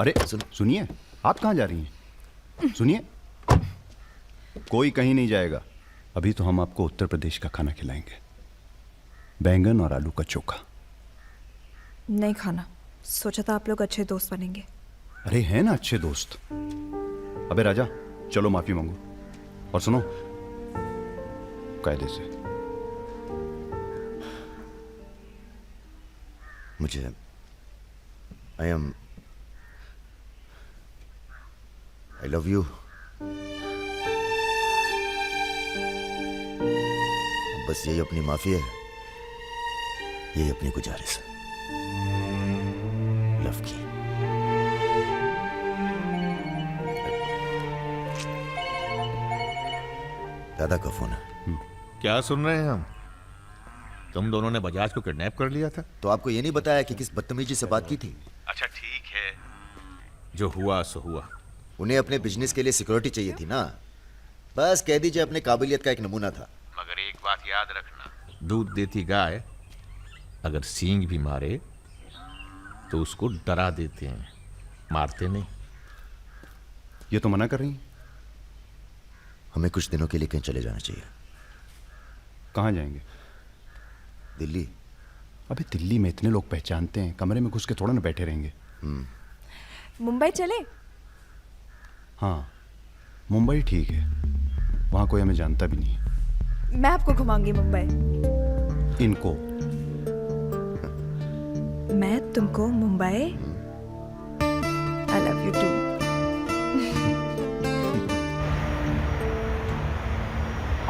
अरे सुनिए, आप कहाँ जा रही हैं? सुनिए, कोई कहीं नहीं जाएगा। अभी तो हम आपको उत्तर प्रदेश का खाना खिलाएंगे, बैंगन और आलू का चोखा। नहीं खाना, सोचा था आप लोग अच्छे दोस्त बनेंगे। अरे हैं ना अच्छे दोस्त। अबे राजा, चलो माफी मांगो, और सुनो, कायदे से। मुझे आई लव यू। बस यही अपनी माफी है, यही अपनी गुजारिश है। लव की। दादा का फोन है। क्या सुन रहे हैं हम? तुम दोनों ने बजाज को किडनैप कर लिया था? तो आपको ये नहीं बताया कि किस बदतमीजी से बात की थी? अच्छा ठीक है, जो हुआ सो हुआ। उन्हें अपने बिजनेस के लिए सिक्योरिटी चाहिए थी ना, बस कह दीजिए अपने काबिलियत का एक नमूना था। मगर एक बात याद रखना, दूध देती गाय अगर सींग भी मारे तो उसको डरा देते हैं, मारते नहीं। ये तो मना कर रही हैं। हमें कुछ दिनों के लिए कहीं चले जाना चाहिए। कहाँ जाएंगे? दिल्ली। अबे दिल्ली में इतने लोग पहचानते हैं, कमरे में घुस के थोड़ा ना बैठे रहेंगे। मुंबई चले? हाँ, मुंबई ठीक है, वहाँ कोई हमें जानता भी नहीं है। मैं आपको घुमाऊंगी मुंबई। इनको? मैं तुमको Mumbai. I love you too.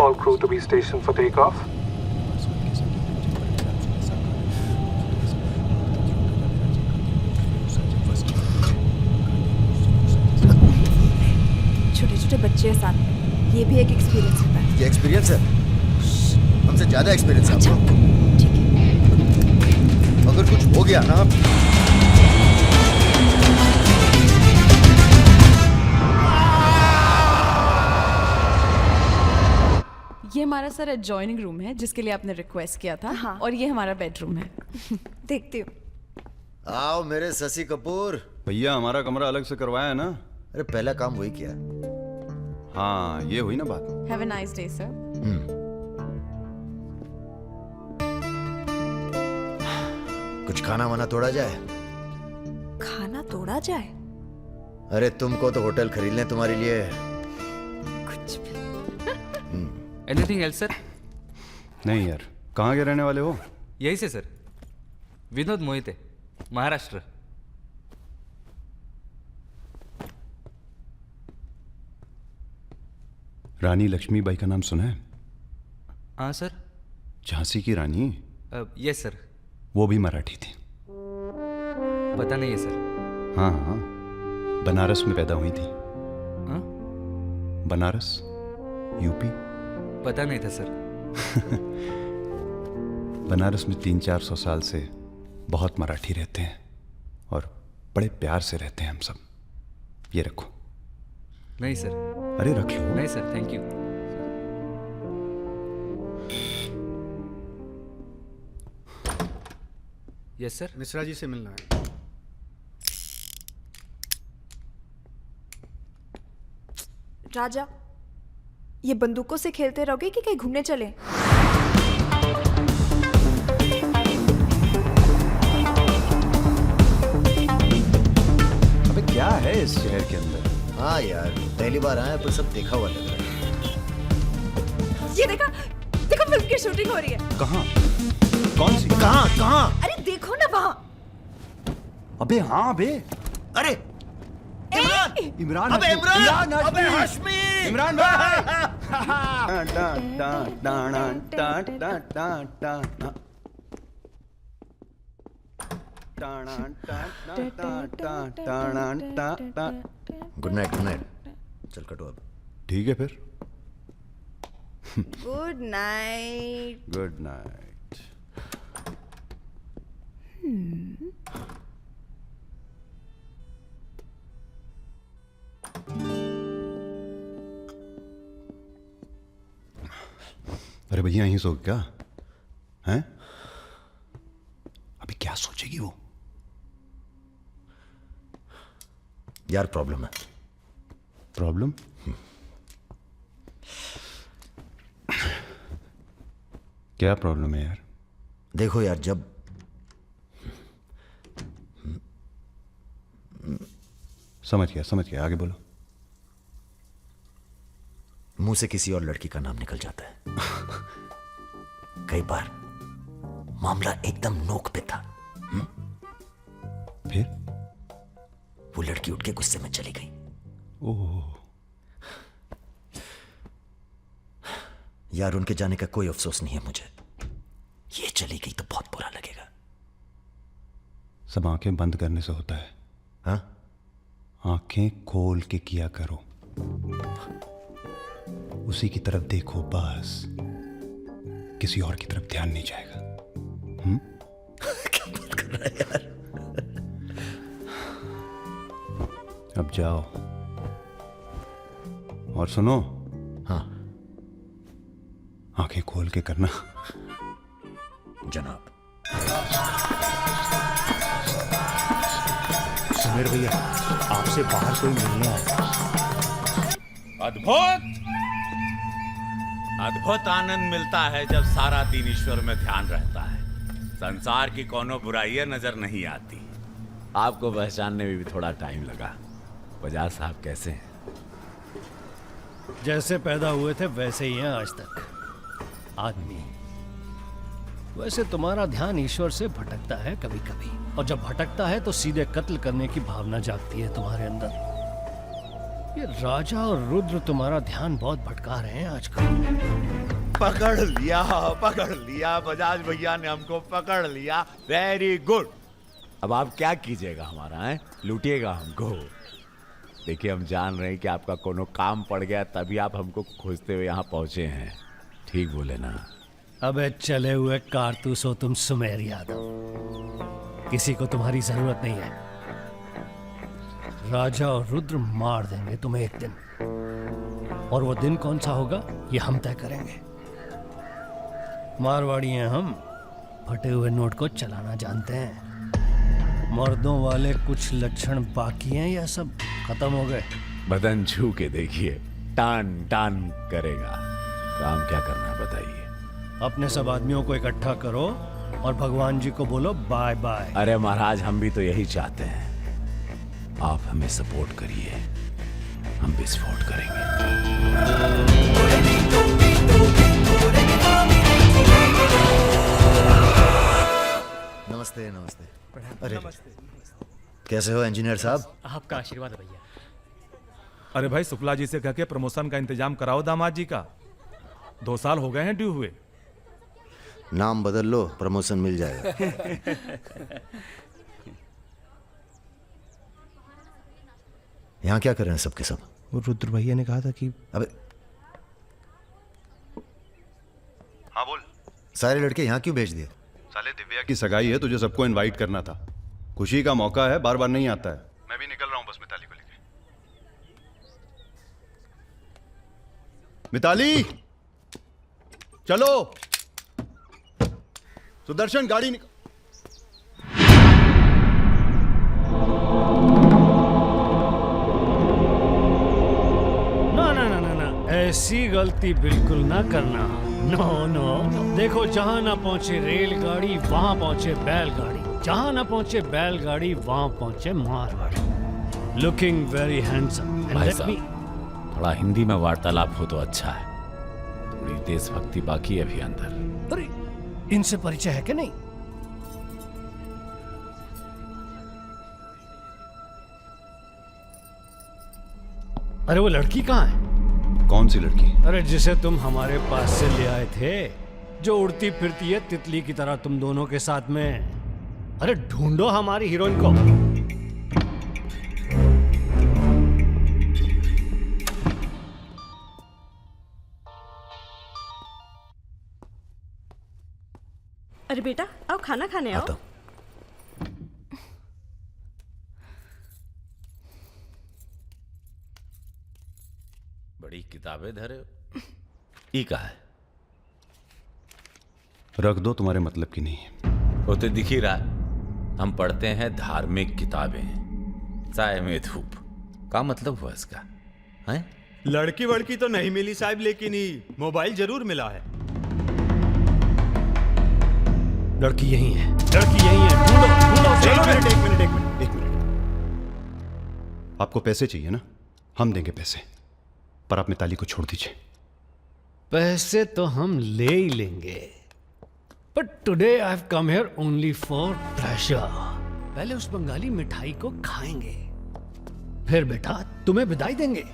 All crew to be stationed for takeoff. छोटे छोटे बच्चे हैं साथ में, ये भी एक एक्सपीरियंस होता है। ये एक्सपीरियंस है? हमसे ज्यादा एक्सपीरियंस है। अच्छा, ठीक है। अगर कुछ हो गया ना, ये हमारा सर एडजॉइनिंग रूम है जिसके लिए आपने रिक्वेस्ट किया था। हाँ। और ये हमारा बेडरूम है। देखती हूँ। आओ मेरे शशि कपूर। भैया हमारा कमरा अलग से करवाया है ना? अरे पहला काम वही किया। हाँ, ये हुई ना बात। Have a nice day sir. कुछ खाना वाना तोड़ा जाए? खाना तोड़ा जाए? अरे तुमको तो होटल खरीद लें तुम्हारे लिए। कुछ भी। Anything else sir? नहीं यार, कहाँ के रहने वाले हो? यही से सर, विनोद मोहिते, महाराष्ट्र। रानी लक्ष्मीबाई का नाम सुना है? हाँ सर। झांसी की रानी? Yes sir. वो भी मराठी थी। पता नहीं है सर। हाँ हाँ, बनारस में पैदा हुई थी। हाँ? बनारस, यूपी। पता नहीं था सर। बनारस में 300-400 साल से बहुत मराठी रहते हैं और बड़े प्यार से रहते हैं हम सब। ये रखो। नहीं सर। अरे रख लो। नहीं sir, thank you. Yes sir. Mishra ji से मिलना है। राजा, ये बंदूकों से खेलते रहोगे कि कहीं घूमने चले? अबे क्या है इस शहर के अंदर? हाँ यार, पहली बार आया पर सब देखा हुआ लग रहा है। ये देखा, देखो फिल्म की शूटिंग हो रही है। कहाँ? कौन सी? कहाँ कहाँ? अरे देखो ना वहाँ। अबे हाँ बे। अरे इमरान। अबे इमरान, अबे Hashmi, Imran good night, good night. चल कटो अब। ठीक है फिर। Good night. Good night. अरे भैया यहीं सो क्या हैं? अभी क्या सोचेगी वो? यार प्रॉब्लम है। प्रॉब्लम? क्या प्रॉब्लम है यार? देखो यार, जब समझ गया, आगे बोलो। मुंह से किसी और लड़की का नाम निकल जाता है। कई बार मामला एकदम नोक पे था। फिर वो लड़की उठ के गुस्से में चली गई। ओह। यार उनके जाने का कोई अफसोस नहीं है मुझे। ये चली गई तो बहुत बुरा लगेगा। सब आंखें बंद करने से होता है। हाँ? आंखें खोल के किया करो, उसी की तरफ देखो बस, किसी और की तरफ ध्यान नहीं जाएगा। क्या बात कर रहा है यार? अब जाओ और सुनो। हाँ आंखें खोल के करना। जनाब। सुमेर भैया, आपसे बाहर कोई मिलने आया। अद्भुत अद्भुत आनंद मिलता है जब सारा दिन ईश्वर में ध्यान रहता है। संसार की कोनो बुराइयां नजर नहीं आती। आपको पहचानने में भी थोड़ा टाइम लगा। बजाज साहब कैसे हैं? जैसे पैदा हुए थे वैसे ही हैं आज तक। आदमी। वैसे तुम्हारा ध्यान ईश्वर से भटकता है कभी कभी, और जब भटकता है तो सीधे कत्ल करने की भावना जागती है तुम्हारे अंदर। ये राजा और रुद्र तुम्हारा ध्यान बहुत भटका रहे हैं आजकल। पकड़ लिया बजाज भैया ने हमको पकड़ लिया। Very good. अब आप क्या कीजिएगा हमारा है? लूटिएगा हमको? देखिए हम जान रहे हैं कि आपका कोनो काम पड़ गया तभी आप हमको खोजते हुए यहाँ पहुंचे हैं। ठीक बोले ना? अबे चले हुए कारतूस हो तुम सुमेर यादव। किसी को तुम्हारी जरूरत नहीं है। राजा और रुद्र मार देंगे तुम्हें एक दिन, और वो दिन कौन सा होगा ये हम तय करेंगे। मारवाड़ी हैं हम, फटे हुए नोट को चलाना जानते हैं। मर्दों वाले कुछ लक्षण बाकी हैं या सब खत्म हो गए? बदन छू के देखिए, टान टान करेगा। काम क्या करना है बताइए? अपने सब आदमियों को इकट्ठा करो और भगवान जी को बोलो बाय बाय। अरे महाराज हम भी तो यही चाहते हैं। आप हमें सपोर्ट करिए, हम विस्फोट करेंगे। नमस्ते नमस्ते। अरे कैसे हो इंजीनियर साहब? आपका आशीर्वाद है भैया। अरे भाई शुक्ला जी से कह के प्रमोशन का इंतजाम कराओ दामाद जी का। 2 साल हो गए हैं ड्यू हुए। नाम बदल लो, प्रमोशन मिल जाएगा। यहाँ क्या कर रहे हैं सबके सब? वो रुद्र भैया ने कहा था कि अबे हाँ बोल। सारे लड़के यहाँ क्यों भेज दिए? साले दिव्या की सगाई है, तुझे सबको इनवाइट करना था। खुशी का मौका है, बार बार नहीं आता है। मैं भी निकल रहा हूँ बस मिताली को लेके। मिताली चलो। सुदर्शन गाड़ी निकल। ना ना ना ना ना, ऐसी गलती बिल्कुल ना करना। No no. देखो जहां ना पहुंचे रेलगाड़ी वहां पहुंचे बैलगाड़ी, जहां ना पहुंचे बैलगाड़ी वहां पहुंचे मारवाड़ी। Looking very handsome. भाई साहब थोड़ा हिंदी में वार्तालाप हो तो अच्छा है। थोड़ी देशभक्ति बाकी है अभी अंदर। अरे इनसे परिचय है कि नहीं? अरे वो लड़की कहाँ है? कौन सी लड़की? अरे जिसे तुम हमारे पास से ले आए थे, जो उड़ती फिरती है तितली की तरह तुम दोनों के साथ में। अरे ढूंढो हमारी हीरोइन को। अरे बेटा आओ खाना खाने आओ। बड़ी किताबें धरे हो। ई का है? रख दो, तुम्हारे मतलब की नहीं है। वो तो दिख ही रहा है। हम पढ़ते हैं धार्मिक किताबें, चाय में धूप। का मतलब हुआ इसका? हैं? लड़की वड़की तो नहीं मिली साहब, लेकिन ही मोबाइल जरूर मिला है। लड़की यही है, लड़की यही है। ढूंढो ढूंढो। एक मिनट। आपको पैसे चाहिए ना? हम देंगे पैसे, पर आप मिताली को छोड़ दीजिए। पैसे तो हम ले ही लेंगे, but today I have come here only for pleasure. पहले उस बंगाली मिठाई को खाएंगे, फिर बेटा तुम्हें विदाई देंगे।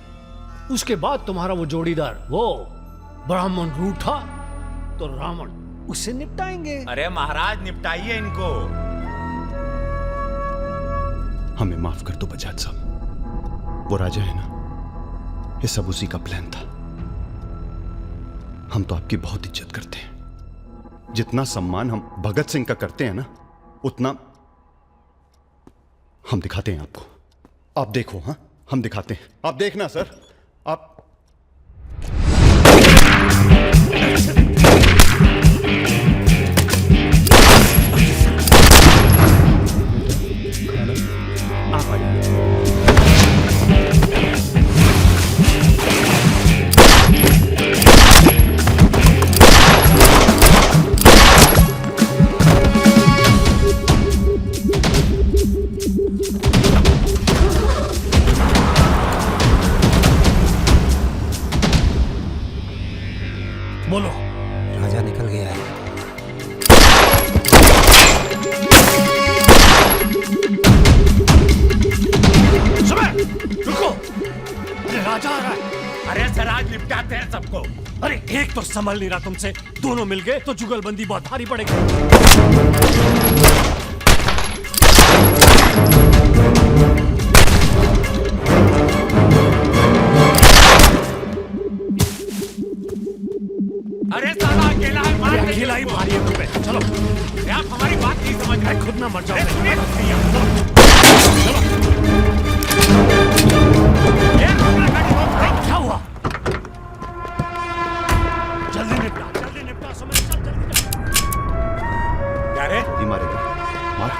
उसके बाद तुम्हारा वो जोड़ीदार, वो ब्राह्मण रूठा तो रावण उसे निपटाएंगे। अरे महाराज निपटाइए इनको। हमें माफ कर दो बजाज साहब, वो राजा है ना, ये सब उसी का प्लान था। हम तो आपकी बहुत इज्जत करते हैं। जितना सम्मान हम भगत सिंह का करते हैं ना, उतना हम दिखाते हैं आपको। आप देखो, हाँ हम दिखाते हैं, आप देखना सर। आप बोलो। राजा निकल गया है। सुबह रुको, अरे राजा आ रहा है। अरे सर आज निपटाते हैं सबको। अरे एक तो संभल नहीं रहा तुमसे, दोनों मिल गए तो जुगलबंदी बहुत भारी पड़ेगी। अरे साला अकेला है, मार दे। अकेला ही भारी है तुम पे। चलो, आप हमारी बात नहीं समझ रहे। खुद ना मर जाओ। क्या हुआ? जल्दी निपटा, जल्दी निपटा, समझ चल, जल्दी। क्या रे? ही मारेगा, मार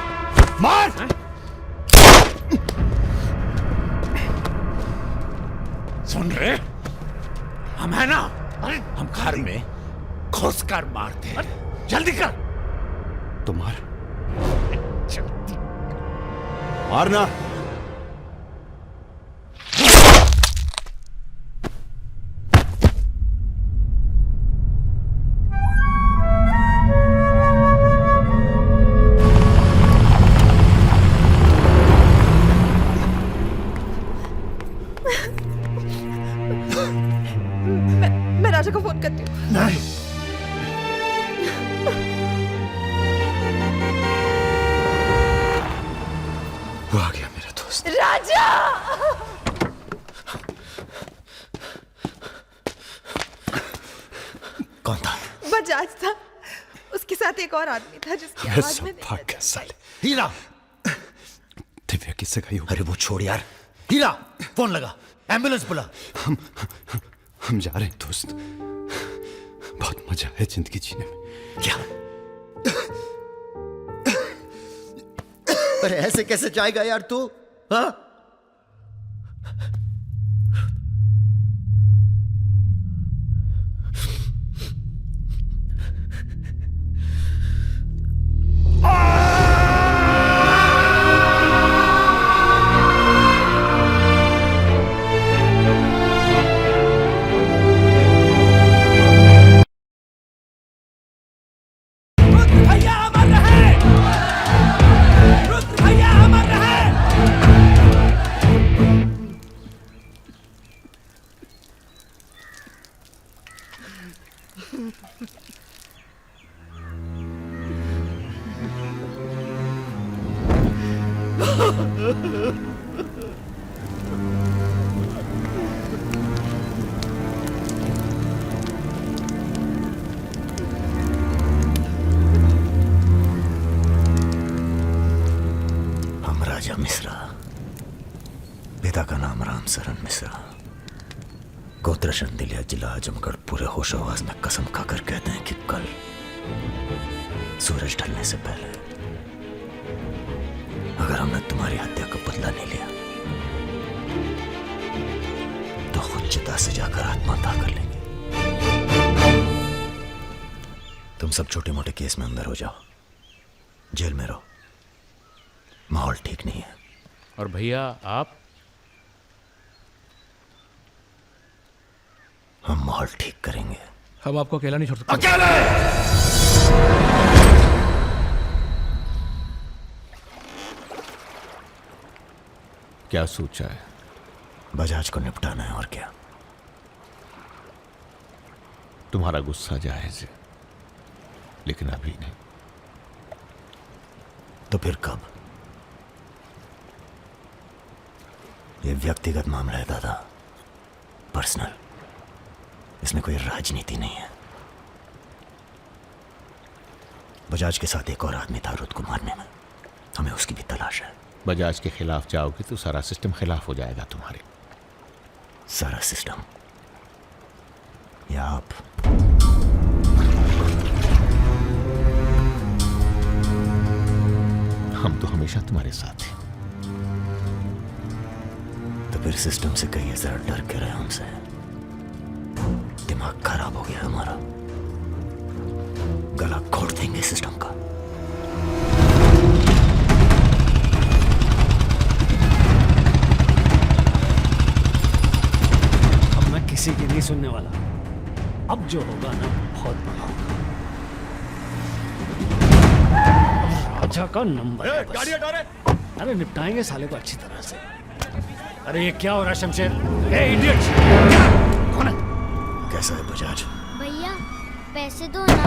मार। सुन रहे? हम है ना, हम घर में घुस कर मारते हैं। जल्दी कर। तो मार, मारना। मैं राजा को फोन करती हूँ। नहीं, वो आ गया मेरा दोस्त। राजा! कौन था? बजाज था, उसके साथ एक और आदमी था जिसकी अरे आवाज में सब भाग गए साले। हीरा, दिव्या किससे गई हो? अरे वो छोड़ यार। हीरा, फोन लगा, एम्बुलेंस बुला। हम जा रहे हैं दोस्त, बहुत मजा है जिंदगी जीने में। क्या? अरे ऐसे कैसे जाएगा यार तू? हाँ? हम राजा मिश्रा, पिता का नाम राम सरन मिश्रा, गोत्र शंदिलिया, जिला आजमगढ़, पूरे होश आवाज में कसम खाकर कहते हैं कि कल सूरज ढलने से पहले अगर हमने तुम्हारी हत्या का बदला नहीं लिया तो खुद चिता से जाकर आत्महत्या कर लेंगे। तुम सब छोटे मोटे केस में अंदर हो जाओ, जेल में रहो, माहौल ठीक नहीं है। और भैया आप? हम माहौल ठीक करेंगे। हम आपको अकेला नहीं छोड़ सकते। अकेले! क्या सोचा है? बजाज को निपटाना है और क्या। तुम्हारा गुस्सा जायज है, लेकिन अभी नहीं। तो फिर कब? ये व्यक्तिगत मामला है दादा, पर्सनल। इसमें कोई राजनीति नहीं है। बजाज के साथ एक और आदमी था रुद को मारने में, हमें उसकी भी तलाश है। बजाज के खिलाफ जाओगे तो सारा सिस्टम खिलाफ हो जाएगा तुम्हारे। सारा सिस्टम या आप? हम तो हमेशा तुम्हारे साथ हैं। तो फिर सिस्टम से कहिए जरा डर के रहे हमसे। दिमाग खराब हो गया हमारा, गला घोट देंगे सिस्टम का। अब मैं किसी की नहीं सुनने वाला। अब जो होगा ना बहुत बड़ा होगा। राजा का नंबर है बस। गाड़ी हटा रे। अरे निपटाएंगे साले को अच्छी तरह से। अरे ये क्या हो रहा है शमशेर? ए इडियट! कौन है? कैसा है बजाज? भैया पैसे दो ना।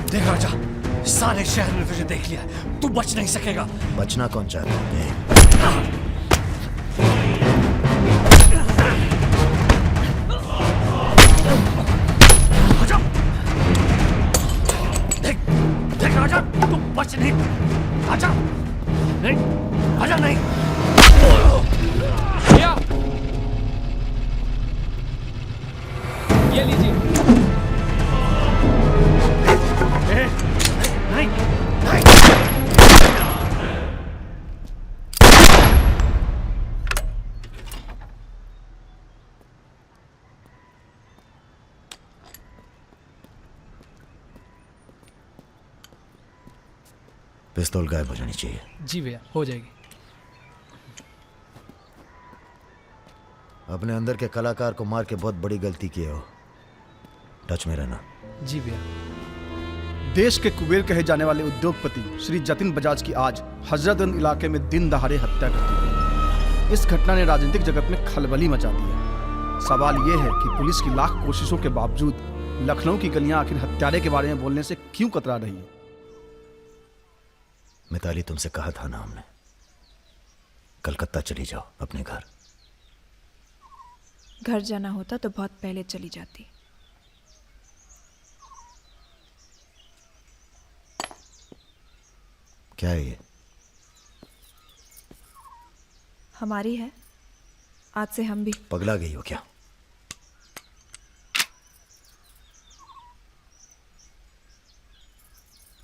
देख राजा, सारे शहर ने तुझे देख लिया, तू बच नहीं सकेगा। बचना कौन चाहता है? देख देख राजा, तू बच नहीं। राजा नहीं, राजा नहीं। ये लीजिए। नहीं, नहीं। पिस्तौल गायब हो जानी चाहिए। जी भैया, हो जाएगी। अपने अंदर के कलाकार को मार के बहुत बड़ी गलती की हो। टच में रहना। जी भैया। देश के कुबेर कहे जाने वाले उद्योगपति श्री जतिन बजाज की आज हजरतगंज इलाके में दिन दहाड़े हत्या कर दी गई। इस घटना ने राजनीतिक जगत में खलबली मचा दी है। सवाल यह है कि पुलिस की लाख कोशिशों के बावजूद लखनऊ की गलियां आखिर हत्यारे के बारे में बोलने से क्यों कतरा रही है? मिताली, तुमसे कहा था ना हमने, कलकत्ता चली जाओ अपने घर। घर जाना होता तो बहुत पहले चली जाती। क्या है ये? हमारी है, आज से हम भी। पगला गई हो क्या?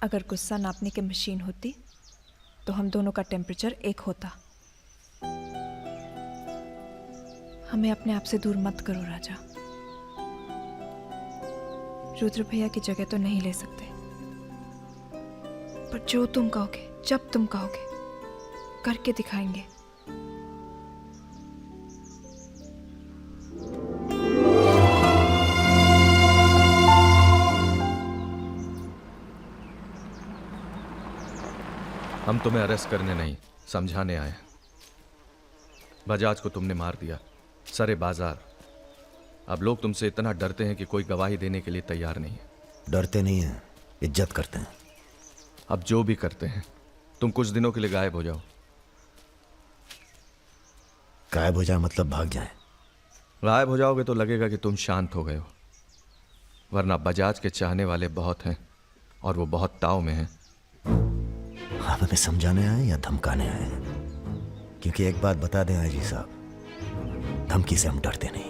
अगर गुस्सा नापने की मशीन होती तो हम दोनों का टेम्परेचर एक होता। हमें अपने आप से दूर मत करो राजा। रुद्र भैया की जगह तो नहीं ले सकते, पर जो तुम कहोगे, जब तुम कहोगे, करके दिखाएंगे। हम तुम्हें अरेस्ट करने नहीं, समझाने आए हैं। बजाज को तुमने मार दिया, सरे बाजार। अब लोग तुमसे इतना डरते हैं कि कोई गवाही देने के लिए तैयार नहीं है। डरते नहीं हैं, इज्जत करते हैं। अब जो भी करते हैं, तुम कुछ दिनों के लिए गायब हो जाओ। गायब हो जाए मतलब भाग जाए? गायब हो जाओगे तो लगेगा कि तुम शांत हो गए हो, वरना बजाज के चाहने वाले बहुत हैं और वो बहुत ताव में हैं। आप हमें समझाने आए या धमकाने आए? क्योंकि एक बात बता दें आईजी साहब, धमकी से हम डरते नहीं,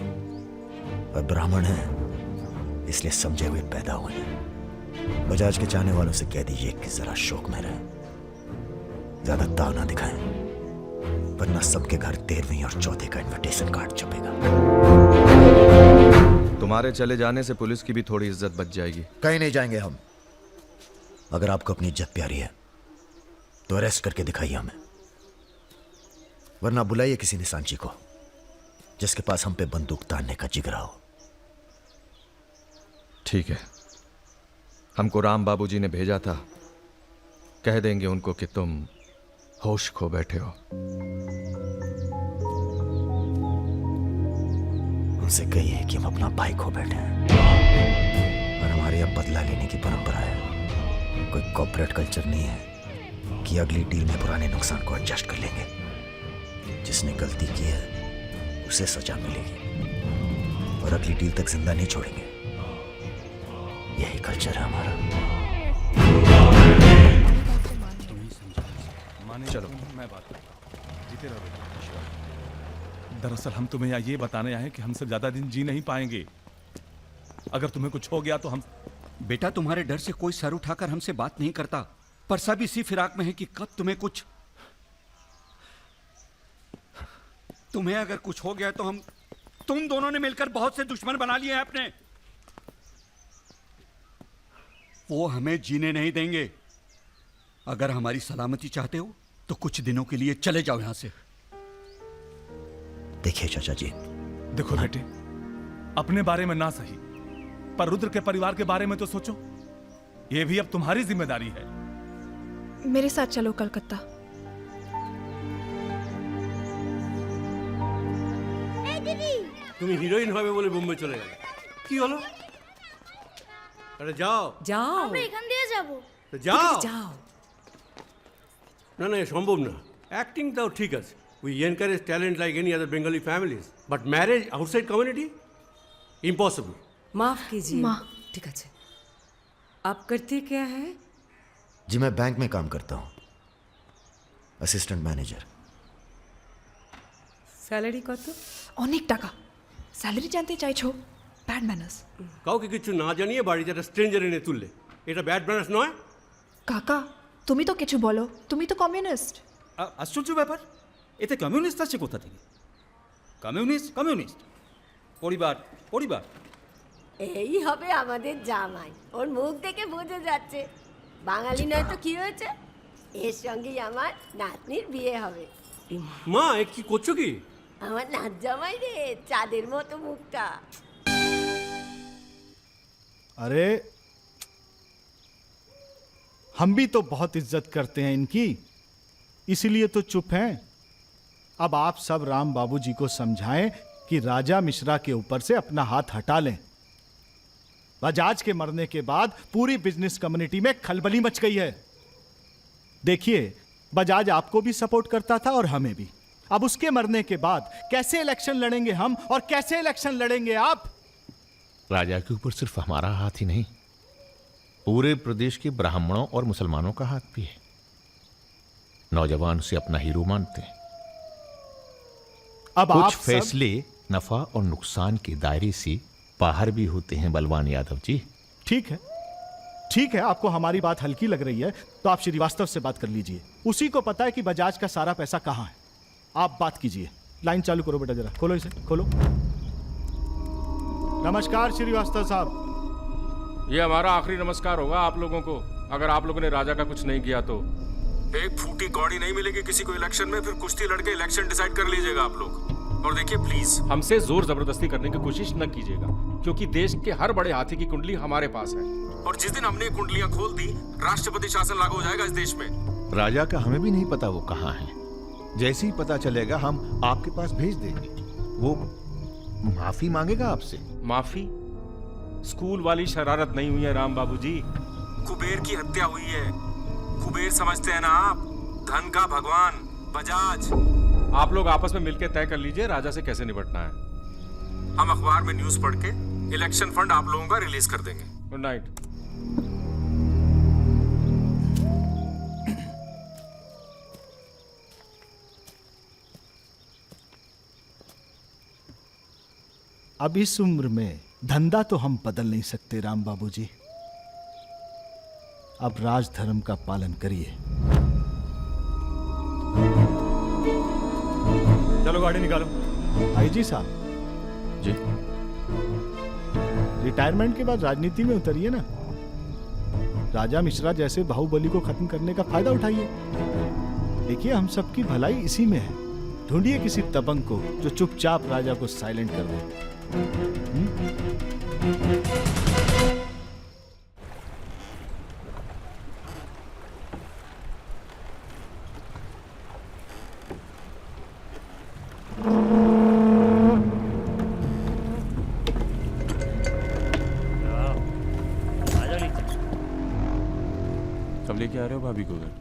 और ब्राह्मण हैं इसलिए समझे हुए पैदा हुए हैं। बजाज के चाहने वालों से कह दीजिए कि जरा शौक में रहें, ज्यादा ताव ना दिखाएं, वरना सबके घर 13वीं और 14 का इनविटेशन कार्ड छपेगा। तुम्हारे चले जाने से पुलिस की भी थोड़ी इज्जत बच जाएगी। कहीं नहीं जाएंगे हम। अगर आपको अपनी इज्जत प्यारी है तो अरेस्ट करके दिखाइए हमें, वरना बुलाइए किसी निशानची को जिसके पास हम पे बंदूक तानने का जिगरा हो। ठीक है, हमको राम बाबूजी ने भेजा था, कह देंगे उनको कि तुम होश खो बैठे हो। उनसे कहिए कि हम अपना भाई खो बैठे हैं और हमारे अब बदला लेने की परंपरा है। कोई कॉर्पोरेट कल्चर नहीं है कि अगली डील में पुराने नुकसान को एडजस्ट कर लेंगे। जिसने गलती की है उसे सजा मिलेगी और अगली डील तक जिंदा नहीं छोड़ेंगे। यही कल्चर है हमारा। चलो मैं बात जीते रहो। दरअसल हम तुम्हें यहाँ ये बताने आए हैं कि हमसे ज्यादा दिन जी नहीं पाएंगे। अगर तुम्हें कुछ हो गया तो हम। बेटा तुम्हारे डर से कोई सर उठाकर हमसे बात नहीं करता, पर सब इसी फिराक में है कि कब तुम्हें कुछ। तुम्हें अगर कुछ हो गया तो तुम दोनों ने मिलकर बहुत से दुश्मन बना लिए हैं अपने। वो हमें जीने नहीं देंगे। अगर हमारी सलामती चाहते हो तो कुछ दिनों के लिए चले जाओ यहां से। देखिए चाचा जी, देखो बेटे, अपने बारे में ना सही पर रुद्र के परिवार के बारे में तो सोचो। ये भी अब तुम्हारी जिम्मेदारी है। मेरे साथ चलो कलकत्ता। তুমি হিরোইন হবে বলে বোম্বে চলে গেলে, কি হলো? আরে যাও যাও, আমরা এখান দিয়ে যাব। তো যাও যাও। না না, সম্ভব না। অ্যাক্টিংটাও ঠিক আছে, we encourage talent like any other Bengali families, but marriage outside community impossible. माफ कीजिए। ठीक है, आप करते क्या है? जी मैं बैंक में काम करता हूँ, असिस्टेंट मैनेजर। স্যালারি কত? অনেক টাকা। স্যালারি জানতে চাইছো? Bad manners. কাউকে কিছু না জানিয়ে বাড়িতে একটা স্ট্রেঞ্জার এনে তুললে, এটা ব্যাড ম্যানার্স নয়? কাকা তুমি তো কিছু বলো, তুমি তো কমিউনিস্ট। আশ্চর্য ব্যাপার, এতে কমিউনিস্ট আছে কোথা থেকে? কমিউনিস্ট কমিউনিস্ট, পরিবার পরিবার। এই হবে আমাদের জামাই, ওর মুখ দেখে বোঝা যাচ্ছে বাঙালি নয় তো কি হয়েছে। এর সঙ্গেই আমার নাতনির বিয়ে হবে। মা এ কি করছো কি? আমার নাত জামাই রে, চাঁদের মতো মুখটা। अरे हम भी तो बहुत इज्जत करते हैं इनकी, इसीलिए तो चुप हैं। अब आप सब राम बाबूजी को समझाएं कि राजा मिश्रा के ऊपर से अपना हाथ हटा लें। बजाज के मरने के बाद पूरी बिजनेस कम्युनिटी में खलबली मच गई है। देखिए, बजाज आपको भी सपोर्ट करता था और हमें भी। अब उसके मरने के बाद कैसे इलेक्शन लड़ेंगे हम और कैसे इलेक्शन लड़ेंगे आप? राजा के ऊपर सिर्फ हमारा हाथ ही नहीं, पूरे प्रदेश के ब्राह्मणों और मुसलमानों का हाथ भी है। नौजवान उसे अपना हीरो मानते हैं। अब कुछ आप फैसले नफा और नुकसान के दायरे से बाहर भी होते हैं बलवान यादव जी। ठीक है, ठीक है, आपको हमारी बात हल्की लग रही है तो आप श्रीवास्तव से बात कर लीजिए। उसी को पता है कि बजाज का सारा पैसा कहां है। आप बात कीजिए। लाइन चालू करो बेटा, जरा खोलो इसे, खोलो। नमस्कार श्रीवास्तव साहब। ये हमारा आखिरी नमस्कार होगा आप लोगों को, अगर आप लोगों ने राजा का कुछ नहीं किया तो। एक फूटी कौड़ी नहीं मिलेगी किसी को इलेक्शन में, फिर कुश्ती लड़के इलेक्शन डिसाइड कर लीजिएगा आप लोग। और देखिए प्लीज हमसे जोर जबरदस्ती करने की कोशिश न कीजिएगा, क्योंकि देश के हर बड़े हाथी की कुंडली हमारे पास है, और जिस दिन हमने कुंडलियां खोल दी, राष्ट्रपति शासन लागू हो जाएगा इस देश में। राजा का हमें भी नहीं पता वो कहाँ है। जैसे ही पता चलेगा हम आपके पास भेज देंगे। वो माफी मांगेगा आपसे। माफी? स्कूल वाली शरारत नहीं हुई है राम बाबूजी, कुबेर की हत्या हुई है। कुबेर समझते हैं ना आप, धन का भगवान बजाज। आप लोग आपस में मिलकर तय कर लीजिए राजा से कैसे निपटना है। हम अखबार में न्यूज पढ़ के इलेक्शन फंड आप लोगों का रिलीज कर देंगे। Good night. अब इस उम्र में धंधा तो हम बदल नहीं सकते राम बाबूजी। अब राजधर्म का पालन करिए। चलो गाड़ी निकालो। आईजी साहब जी, रिटायरमेंट के बाद राजनीति में उतरिए ना। राजा मिश्रा जैसे बाहुबली को खत्म करने का फायदा उठाइए। देखिए हम सबकी भलाई इसी में है। ढूंढिए किसी दबंग को जो चुपचाप राजा को साइलेंट कर दे। कब लेके आ रहे हो भाभी को घर?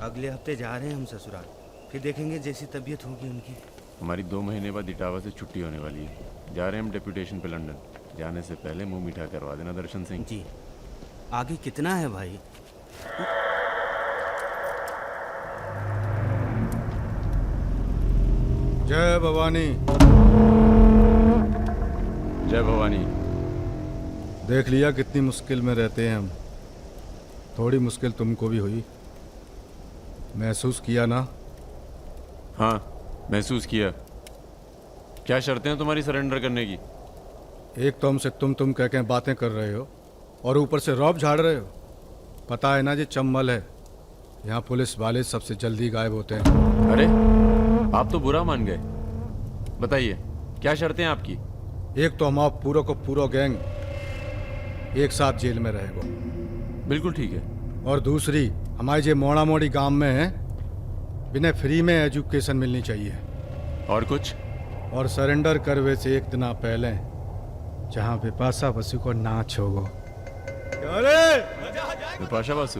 अगले हफ्ते जा रहे हैं हम ससुराल। फिर देखेंगे जैसी तबीयत होगी उनकी। हमारी 2 महीने बाद इटावा से छुट्टी होने वाली है। जा रहे हैं हम डेप्यूटेशन पे लंदन। जाने से पहले मुंह मीठा करवा देना दर्शन सिंह जी। आगे कितना है भाई? जय भवानी। जय भवानी। देख लिया कितनी मुश्किल में रहते हैं हम। थोड़ी मुश्किल तुमको भी हुई, महसूस किया ना? हाँ महसूस किया। क्या शर्तें हैं तुम्हारी सरेंडर करने की? एक तो हमसे तुम कह के बातें कर रहे हो और ऊपर से रौब झाड़ रहे हो। पता है ना ये चम्बल है, यहाँ पुलिस वाले सबसे जल्दी गायब होते हैं। अरे आप तो बुरा मान गए। बताइए क्या शर्तें हैं आपकी? एक तो हम आप पूरा को पूरा गैंग एक साथ जेल में रहेगा। बिल्कुल ठीक है। और दूसरी हमारे जो मोड़ा मोड़ी गांव में है, बिना फ्री में एजुकेशन मिलनी चाहिए। और कुछ? और सरेंडर करवे से एक दिन पहले जहाँ बिपाशा बसु को नाच होगा। बिपाशा बसु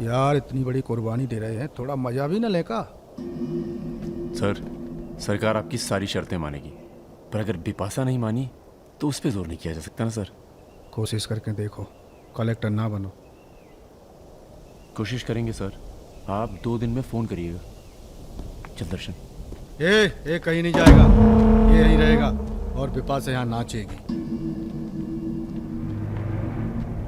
यार इतनी बड़ी कुर्बानी दे रहे हैं, थोड़ा मजा भी न लेगा? सर सरकार आपकी सारी शर्तें मानेगी, पर अगर बिपाशा नहीं मानी तो उस पर जोर नहीं किया जा सकता ना सर। कोशिश करके देखो, कलेक्टर ना बनो। कोशिश करेंगे सर। आप 2 दिन में फोन करिएगा। चल दर्शन। ए कहीं नहीं जाएगा, ये यहीं रहेगा और बिपाशा यहाँ नाचेगी।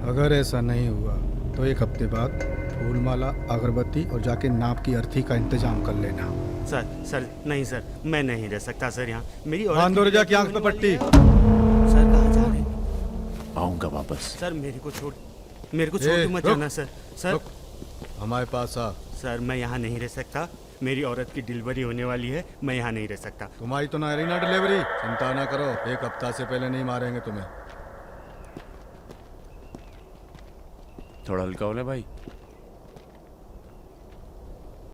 अगर ऐसा नहीं हुआ तो 1 हफ्ते बाद फूलमाला, अगरबत्ती और जाके नाप की अर्थी का इंतजाम कर लेना। सर नहीं सर, मैं नहीं रह सकता सर यहाँ। मेरी रजा की आंख पे पट्टी। सर कहाँ जा रहे हैं? आऊंगा वापस। सर मेरे को छोड़ के मत जाना सर। सर हमारे पास आ। सर मैं यहाँ नहीं रह सकता। मेरी औरत की डिलीवरी होने वाली है, मैं यहाँ नहीं रह सकता। तुम्हारी तो ना रही ना डिलीवरी। चिंता ना करो, 1 हफ्ता से पहले नहीं मारेंगे तुम्हें। थोड़ा हल्का हो ले भाई।